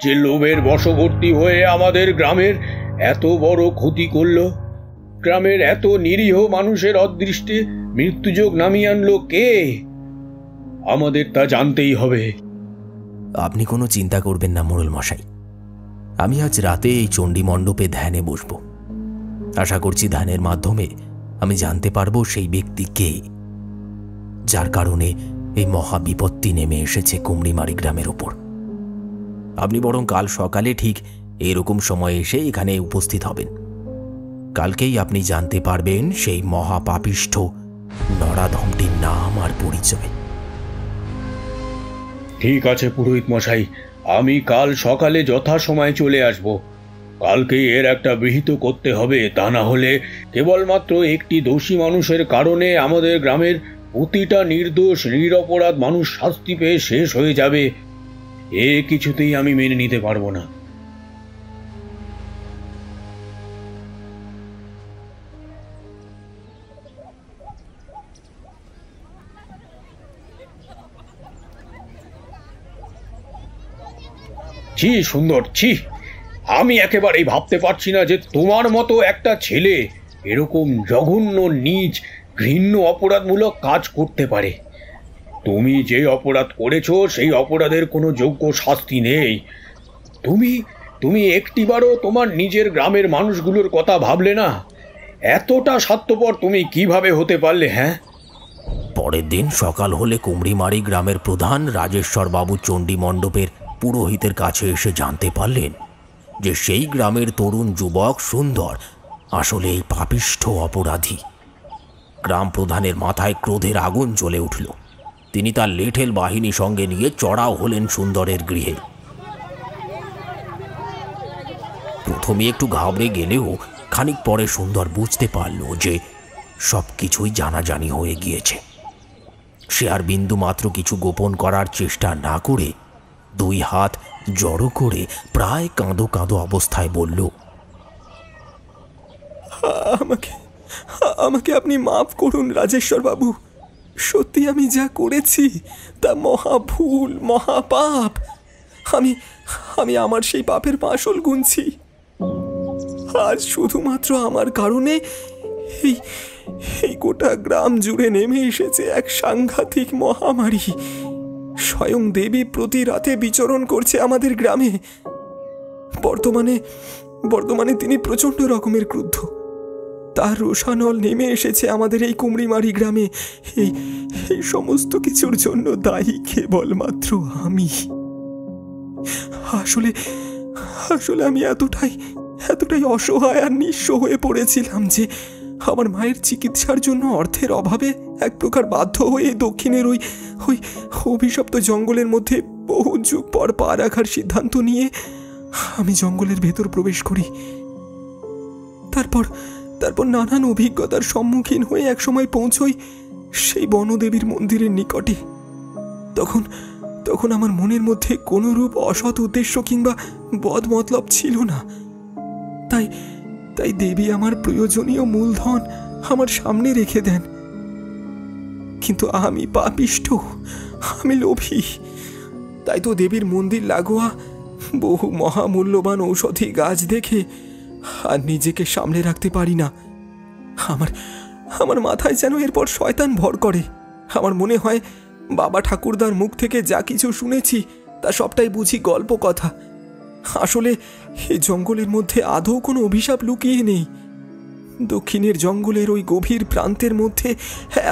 যে লোভের বশবর্তী হয়ে আমাদের গ্রামের এত বড় ক্ষতি করল? গ্রামের এত নিরীহ মানুষের অদৃষ্টে মৃত্যুযোগ নামিয়ে আনলো কে? আমাদের তা জানতেই হবে। আপনি কোনো চিন্তা করবেন না মোড়ল মশাই, আমি আজ রাতে এই চণ্ডী মণ্ডপে ধ্যানে বসব। আশা করছি ধ্যানের মাধ্যমে আমি জানতে পারবো সেই ব্যক্তি কে, যার কারণে এই মহা বিপত্তি নেমে এসেছে কুমড়িমারি গ্রামের ওপর। আপনি বরং কাল সকালে ঠিক এরকম সময় এসে এখানে উপস্থিত হবেন। কালকেই আপনি জানতে পারবেন সেই মহাপাপিষ্ঠ নরাধমটির নাম আর পরিচয়। ঠিক আছে পুরোহিত মশাই, আমি কাল সকালে যথাসময়ে চলে আসব। কালকেই এর একটা বিহিত করতে হবে, তা না হলে কেবলমাত্র একটি দোষী মানুষের কারণে আমাদের গ্রামের প্রতিটা নির্দোষ নিরপরাধ মানুষ শাস্তি পেয়ে শেষ হয়ে যাবে। এ কিছুতেই আমি মেনে নিতে পারবো না। ছি সুন্দর, ছি! আমি একেবারেই ভাবতে পারছি না যে তোমার মতো একটা ছেলে এরকম জঘন্য নীচ ঘৃণ্য অপরাধমূলক কাজ করতে পারে। তুমি যে অপরাধ করেছো সেই অপরাধের কোনো যোগ্য শাস্তি নেই। তুমি একটিবারও তোমার নিজের গ্রামের মানুষগুলোর কথা ভাবলে না? এতটা স্বার্থপর তুমি কিভাবে হতে পারলে? হ্যাঁ, পরের দিন সকাল হলে কুমড়িমারি গ্রামের প্রধান রাজেশ্বরবাবু চণ্ডী মণ্ডপের পুরোহিতের কাছে এসে জানতে পারলেন যে সেই গ্রামের তরুণ যুবক সুন্দর আসলে এই পাপিষ্ঠ অপরাধী। গ্রাম প্রধানের মাথায় ক্রোধের আগুন জ্বলে উঠল। তিনি তার লেঠেল বাহিনী সঙ্গে নিয়ে চড়াও হলেন সুন্দরের গৃহে। প্রথমে একটু ঘাবড়ে গেলেও খানিক পরে সুন্দর বুঝতে পারল যে সব কিছুই জানাজানি হয়ে গিয়েছে। সে আর বিন্দু মাত্র কিছু গোপন করার চেষ্টা না করে দুই হাত জড়ো করে প্রায় কাঁদো কাঁদো অবস্থায় বলল, আমাকে আপনি মাফ করুন রাজেশ্বর বাবু। সত্যি আমি যা করেছি তা মহা ভুল, মহাপাপ। আমি আমার সেই পাপের মাসুল গুনছি। আজ শুধুমাত্র আমার কারণে এই গোটা গ্রাম জুড়ে নেমে এসেছে এক সাংঘাতিক মহামারী। স্বয়ং দেবী প্রতি রাতে বিচরণ করছে আমাদের গ্রামে। বর্তমানে তিনি প্রচণ্ড রকমের ক্রুদ্ধ। তার রোষানল নেমে এসেছে আমাদের এই কুমড়িমারি গ্রামে। এই সমস্ত কিছুর জন্য দায়ী কেবলমাত্র আমি। আসলে আমি এতটাই অসহায় আর নিঃস্ব হয়ে পড়েছিলাম যে আমার মায়ের চিকিৎসার জন্য অর্থের অভাবে এক প্রকার বাধ্য হয়ে দক্ষিণের ওই অভিশপ্ত জঙ্গলের মধ্যে বহু যুগ পর পা রাখার সিদ্ধান্ত নিয়ে আমি জঙ্গলের ভেতর প্রবেশ করি। তারপর নানান অভিজ্ঞতার সম্মুখীন হয়ে একসময় পৌঁছই সেই বনদেবীর মন্দিরের নিকটে। তখন আমার মনের মধ্যে কোনরূপ অসৎ উদ্দেশ্য কিংবা বদ মতলব ছিল না। তাই দেবী আমার প্রয়োজনীয় মূলধন আমার সামনে রেখে দেন। কিন্তু আমি পাপিষ্ঠ, আমি লোভী। তাই তো দেবীর মন্দির লাগোয়া বহু মহামূল্যবান ঔষধি গাছ দেখে আর নিজেকে সামলে রাখতে পারি না। আমার মাথায় যেন এরপর শয়তান ভর করে। আমার মনে হয় বাবা ঠাকুরদার মুখ থেকে যা কিছু শুনেছি তা সবটাই বুঝি গল্প কথা। আসলে এই জঙ্গলের মধ্যে আদৌ কোনো অভিশাপ লুকিয়ে নেই। দক্ষিণের জঙ্গলের ওই গভীর প্রান্তের মধ্যে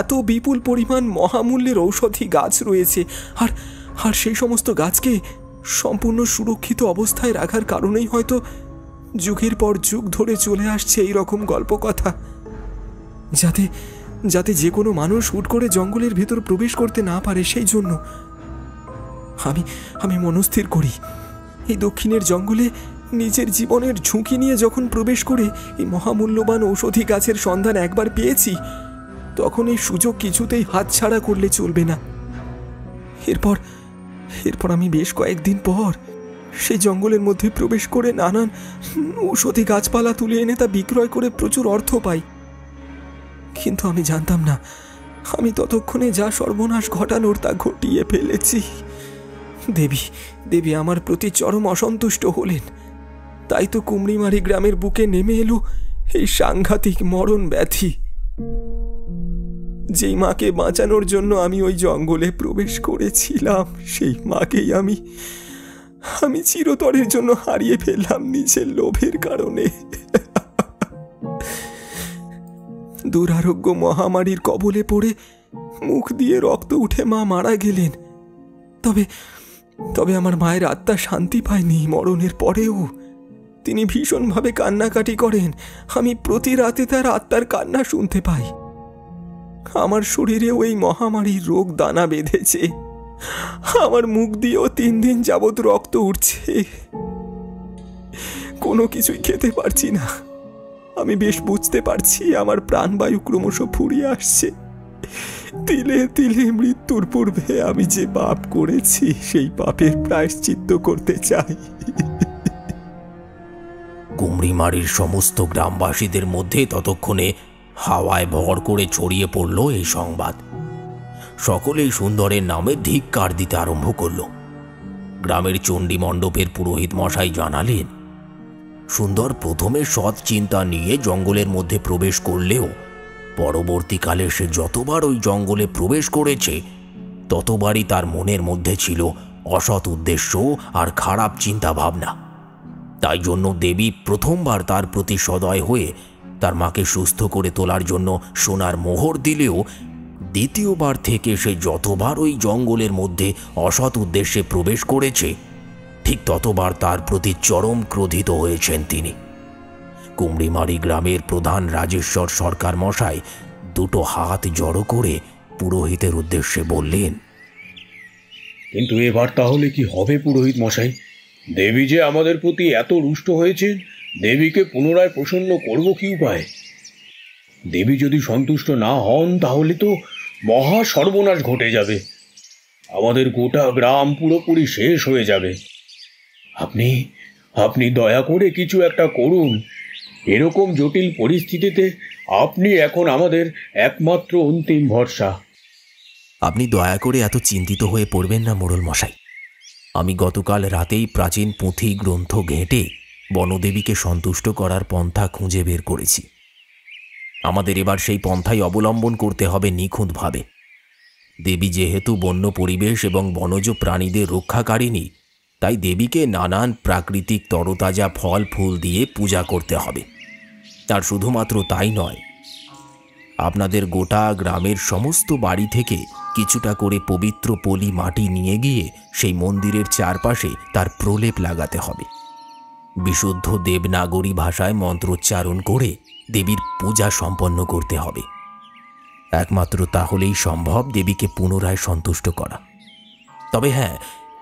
এত বিপুল পরিমাণ মহামূল্যের ঔষধি গাছ রয়েছে, আর সেই সমস্ত গাছকে সম্পূর্ণ সুরক্ষিত অবস্থায় রাখার কারণেই হয়তো যুগের পর যুগ ধরে চলে আসছে এই রকম গল্প কথা, যাতে যে কোনো মানুষ হুট করে জঙ্গলের ভেতর প্রবেশ করতে না পারে। সেই জন্য আমি মনস্থির করি এই দক্ষিণের জঙ্গলে নিজের জীবনের ঝুঁকি নিয়ে যখন প্রবেশ করে এই মহামূল্যবান ঔষধি গাছের সন্ধান একবার পেয়েছি, তখন এই সুযোগ কিছুতেই হাতছাড়া করলে চলবে না। এরপর আমি বেশ কয়েকদিন পর সেই জঙ্গলের মধ্যে প্রবেশ করে নানান ঔষধি গাছপালা তুলে এনে তা বিক্রয় করে প্রচুর অর্থ পাই। কিন্তু আমি জানতাম না আমি ততক্ষণে যা সর্বনাশ ঘটানোর তা ঘটিয়ে ফেলেছি। দেবী আমার প্রতি চরম অসন্তুষ্ট হলেন। তাই তো কুমড়িমারি গ্রামের বুকে নেমে এলো এই সাংঘাতিক মরণ ব্যাধি। যেই মাকে বাঁচানোর জন্য আমি ওই জঙ্গলে প্রবেশ করেছিলাম, সেই মাকেই আমি চিরতরের জন্য হারিয়ে ফেললাম নিজের লোভের কারণে। দুরারোগ্য মহামারীর কবলে পড়ে মুখ দিয়ে রক্ত উঠে মা মারা গেলেন। তবে আমার মায়ের আত্মা শান্তি পায়নি। মরণের পরেও তিনি ভীষণভাবে কান্নাকাটি করেন। আমি প্রতি রাতে তার আত্মার কান্না শুনতে পাই। আমার শরীরে ওই মহামারীর রোগ দানা বেঁধেছে। আমার মুখ দিয়েও 3 দিন যাবৎ রক্ত উঠছে। কোনো কিছুই খেতে পারছি না। আমি বেশ বুঝতে পারছি আমার প্রাণবায়ু ক্রমশ ফুরিয়ে আসছে। তিলে তিলে মৃত্যুর পূর্বে আমি যে পাপ করেছি সেই পাপের প্রায়শ্চিত্ত করতে চাই। কুমড়িমারির সমস্ত গ্রামবাসীদের মধ্যে ততক্ষণে হাওয়ায় ভর করে ছড়িয়ে পড়ল এই সংবাদ। সকলেই সুন্দরের নামে ধিক্কার দিতে আরম্ভ করল। গ্রামের চণ্ডী মণ্ডপের পুরোহিত মশাই জানালেন, সুন্দর প্রথমে সৎ চিন্তা নিয়ে জঙ্গলের মধ্যে প্রবেশ করলেও পরবর্তীকালে সে যতবার ওই জঙ্গলে প্রবেশ করেছে ততবারই তার মনের মধ্যে ছিল অসৎ উদ্দেশ্য আর খারাপ চিন্তা ভাবনা। তাই জন্য দেবী প্রথমবার তার প্রতি সদয় হয়ে তার মাকে সুস্থ করে তোলার জন্য সোনার মোহর দিলেও দ্বিতীয়বার থেকে সে যতবার ওই জঙ্গলের মধ্যে অসৎ উদ্দেশ্যে প্রবেশ করেছে ঠিক ততবার তার প্রতি চরম ক্রোধিত হয়েছেন তিনি। কুমড়িমারি গ্রামের প্রধান রাজেশ্বর সরকার মশাই 2 হাত জড়ো করে পুরোহিতের উদ্দেশ্যে বললেন, কিন্তু এবার তাহলে কি হবে পুরোহিত মশাই? দেবী যে আমাদের প্রতি এত রুষ্ট হয়েছেন, দেবীকে পুনরায় প্রসন্ন করব কি উপায়? দেবী যদি সন্তুষ্ট না হন তাহলে তো মহা সর্বনাশ ঘটে যাবে। আমাদের গোটা গ্রাম পুরোপুরি শেষ হয়ে যাবে। আপনি দয়া করে কিছু একটা করুন। এরকম জটিল পরিস্থিতিতে আপনি এখন আমাদের একমাত্র অন্তিম ভরসা। আপনি দয়া করে এত চিন্তিত হয়ে পড়বেন না মোড়ল মশাই। আমি গতকাল রাতেই প্রাচীন পুঁথি গ্রন্থ ঘেঁটে বনদেবীকে সন্তুষ্ট করার পন্থা খুঁজে বের করেছি। আমাদের এবার সেই পন্থাই অবলম্বন করতে হবে নিখুঁতভাবে। দেবী যেহেতু বন্য পরিবেশ এবং বনজ প্রাণীদের রক্ষাকারিণী, তাই দেবীকে নানান প্রাকৃতিক তরতাজা ফল ফুল দিয়ে পূজা করতে হবে। আর শুধুমাত্র তাই নয়, আপনাদের গোটা গ্রামের সমস্ত বাড়ি থেকে কিছুটা করে পবিত্র পলি মাটি নিয়ে গিয়ে সেই মন্দিরের চারপাশে তার প্রলেপ লাগাতে হবে। বিশুদ্ধ দেবনাগরী ভাষায় মন্ত্রোচ্চারণ করে দেবীর পূজা সম্পন্ন করতে হবে। একমাত্র তাহলেই সম্ভব দেবীকে পুনরায় সন্তুষ্ট করা। তবে হ্যাঁ,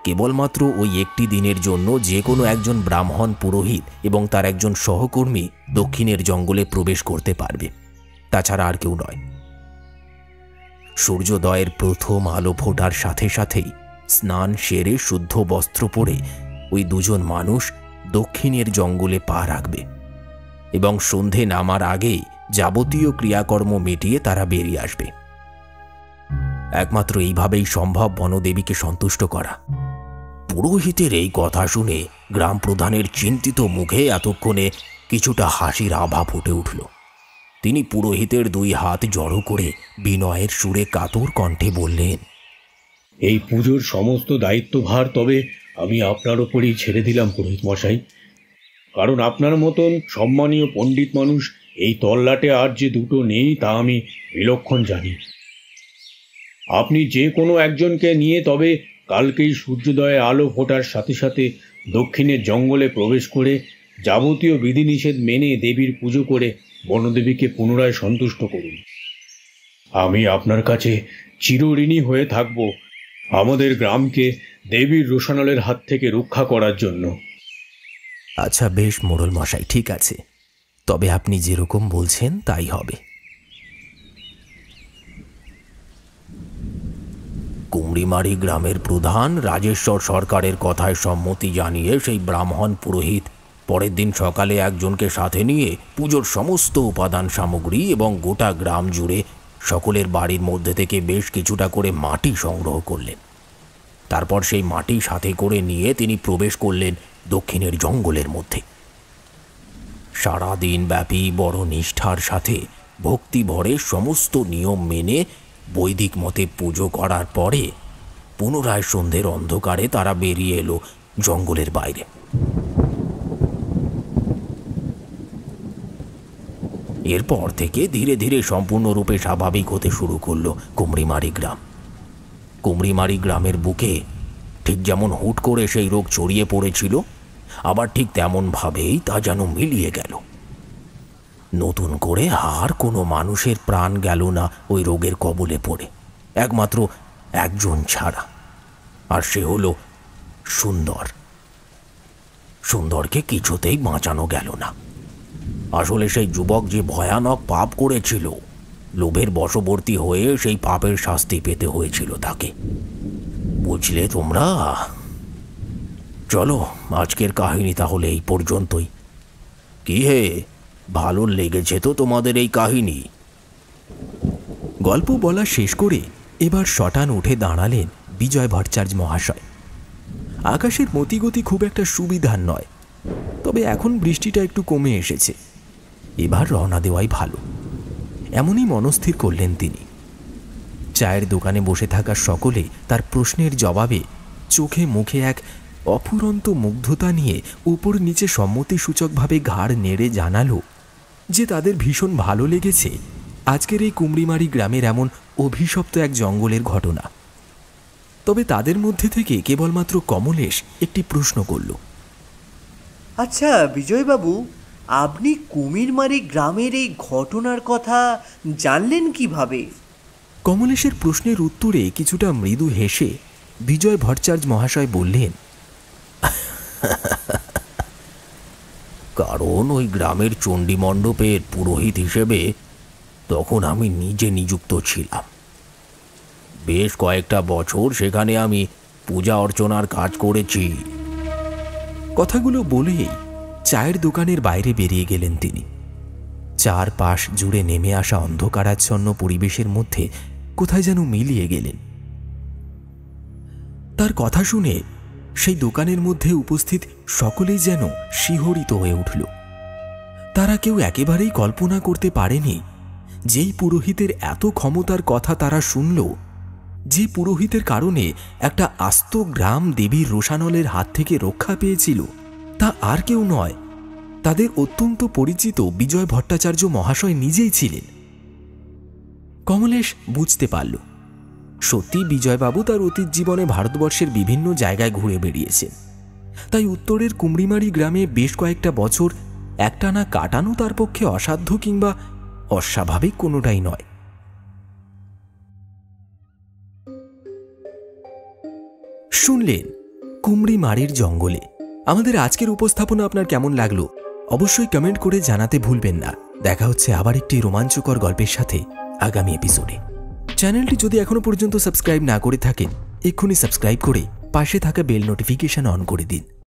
কেবলমাত্র ওই একটি দিনের জন্য যে কোনো একজন ব্রাহ্মণ পুরোহিত এবং তার একজন সহকর্মী দক্ষিণের জঙ্গলে প্রবেশ করতে পারবে, তাছাড়া আর কেউ নয়। সূর্যোদয়ের প্রথম আলো ফোটার সাথে সাথেই স্নান সেরে শুদ্ধ বস্ত্র পরে ওই 2 জন মানুষ দক্ষিণের জঙ্গলে পা রাখবে এবং সন্ধে নামার আগেই যাবতীয় ক্রিয়াকর্ম মিটিয়ে তারা বেরিয়ে আসবে। একমাত্র এইভাবেই সম্ভব বনদেবীকে সন্তুষ্ট করা। পুরোহিতের এই কথা শুনে গ্রাম প্রধানের চিন্তিত মুখে এতক্ষণে কিছুটা হাসির আভা ফুটে উঠল। তিনি পুরোহিতের 2 হাত জড়ো করে বিনয়ের সুরে কাতর কণ্ঠে বললেন, এই পুজোর সমস্ত দায়িত্বভার তবে আমি আপনার ওপরেই ছেড়ে দিলাম পুরোহিত মশাই। কারণ আপনার মতন সম্মানীয় পণ্ডিত মানুষ এই তল্লাটে আর যে 2টো নেই তা আমি বিলক্ষণ জানি। আপনি যে কোনো একজনকে নিয়ে তবে কালকেই সূর্যোদয়ে আলো ফোটার সাথে সাথে দক্ষিণের জঙ্গলে প্রবেশ করে যাবতীয় বিধিনিষেধ মেনে দেবীর পুজো করে বনদেবীকে পুনরায় সন্তুষ্ট করুন। আমি আপনার কাছে চিরঋণী হয়ে থাকব আমাদের গ্রামকে দেবীর রোষানলের হাত থেকে রক্ষা করার জন্য। আচ্ছা বেশ মোড়ল মশাই, ঠিক আছে, তবে আপনি যেরকম বলছেন তাই হবে। কুমড়িমারি গ্রামের প্রধান রাজেশ্বর সরকারের কথায় সম্মতি জানিয়ে সেই ব্রাহ্মণ পুরোহিত পরের দিন সকালে একজনকে সাথে নিয়ে পুজোর সমস্ত উপাদান সামগ্রী এবং গোটা গ্রাম জুড়ে সকলের বাড়ির মধ্যে থেকে বেশ কিছুটা করে মাটি সংগ্রহ করলেন। তারপর সেই মাটি সাথে করে নিয়ে তিনি প্রবেশ করলেন দক্ষিণের জঙ্গলের মধ্যে। সারাদিন ব্যাপী বড় নিষ্ঠার সাথে ভক্তি ভরে সমস্ত নিয়ম মেনে বৈদিক মতে পুজো করার পরে পুনরায় সন্ধ্যের অন্ধকারে তারা বেরিয়ে এলো জঙ্গলের বাইরে। এরপর থেকে ধীরে ধীরে সম্পূর্ণরূপে স্বাভাবিক হতে শুরু করলো কুমড়িমারি গ্রাম। কুমড়িমারি গ্রামের বুকে ঠিক যেমন হুট করে সেই রোগ ছড়িয়ে পড়েছিল, আবার ঠিক তেমনভাবেই তা যেন মিলিয়ে গেল। নতুন করে আর কোনো মানুষের প্রাণ গেল না ওই রোগের কবলে পড়ে, একমাত্র একজন ছাড়া, আর সে হলো সুন্দর। সুন্দরকে কিছুতেই বাঁচানো গেল না। আসলে সেই যুবক যে ভয়ানক পাপ করেছিল, লোভের বশবর্তী হয়ে সেই পাপের শাস্তি পেতে হয়েছিল তাকে। বুঝলে তোমরা? চলো আজকের কাহিনী তাহলে এই পর্যন্তই। কি হে, ভালো লেগেছে তো তোমাদের এই কাহিনী? গল্প বলা শেষ করে এবার শটান উঠে দাঁড়ালেন বিজয় ভট্টাচার্য মহাশয়। আকাশের মতিগতি খুব একটা সুবিধার নয়, তবে এখন বৃষ্টিটা একটু কমে এসেছে, এবার রওনা দেওয়াই ভালো, এমনই মনস্থির করলেন তিনি। চায়ের দোকানে বসে থাকা সকলে তার প্রশ্নের জবাবে চোখে মুখে এক অফুরন্ত মুগ্ধতা নিয়ে উপর নিচে সম্মতিসূচকভাবে ঘাড় নেড়ে জানালো যে তাদের ভীষণ ভালো লেগেছে আজকের এই কুমড়িমারি গ্রামের এমন অভিশপ্ত এক জঙ্গলের ঘটনা। তবে তাদের মধ্যে থেকে কেবলমাত্র কমলেশ একটি প্রশ্ন করল। আচ্ছা বিজয়বাবু, আপনি কুমিরমারি গ্রামের এই ঘটনার কথা জানলেন কিভাবে? কমলেশের প্রশ্নের উত্তরে কিছুটা মৃদু হেসে বিজয় ভট্টাচার্য মহাশয় বললেন, কারণ ওই গ্রামের চণ্ডী মণ্ডপের পুরোহিত হিসেবে তখন আমি নিজে নিযুক্ত ছিলাম। বেশ কয়েকটা বছর সেখানে আমি পূজা অর্চনার কাজ করেছি। কথাগুলো বলেই চায়ের দোকানের বাইরে বেরিয়ে গেলেন তিনি। চারপাশ জুড়ে নেমে আসা অন্ধকারাচ্ছন্ন পরিবেশের মধ্যে কোথায় যেন মিলিয়ে গেলেন। তার কথা শুনে সেই দোকানের মধ্যে উপস্থিত সকলেই যেন শিহরিত হয়ে উঠল। তারা কেউ একেবারেই কল্পনা করতে পারেনি যেই পুরোহিতের এত ক্ষমতার কথা তারা শুনল, যে পুরোহিতের কারণে একটা আস্ত গ্রাম দেবীর রোষানলের হাত থেকে রক্ষা পেয়েছিল, তা আর কেউ নয়, তাদের অত্যন্ত পরিচিত বিজয় ভট্টাচার্য মহাশয় নিজেই ছিলেন। কমলেশ বুঝতে পারল, সত্যি বিজয়বাবু তার অতীত জীবনে ভারতবর্ষের বিভিন্ন জায়গায় ঘুরে বেড়িয়েছেন, তাই উত্তরের কুমড়িমারি গ্রামে বেশ কয়েকটা বছর একটানা কাটানো তার পক্ষে অসাধ্য কিংবা অস্বাভাবিক কোনোটাই নয়। শুনলেন কুমড়িমারির জঙ্গলে। আমাদের আজকের উপস্থাপনা আপনার কেমন লাগলো অবশ্যই কমেন্ট করে জানাতে ভুলবেন না। দেখা হচ্ছে আবার একটি রোমাঞ্চকর গল্পের সাথে আগামী এপিসোডে। চ্যানেলটি যদি এখনো পর্যন্ত সাবস্ক্রাইব না করে থাকেন, এক্ষুনি সাবস্ক্রাইব করে পাশে থাকা বেল নোটিফিকেশন অন করে দিন।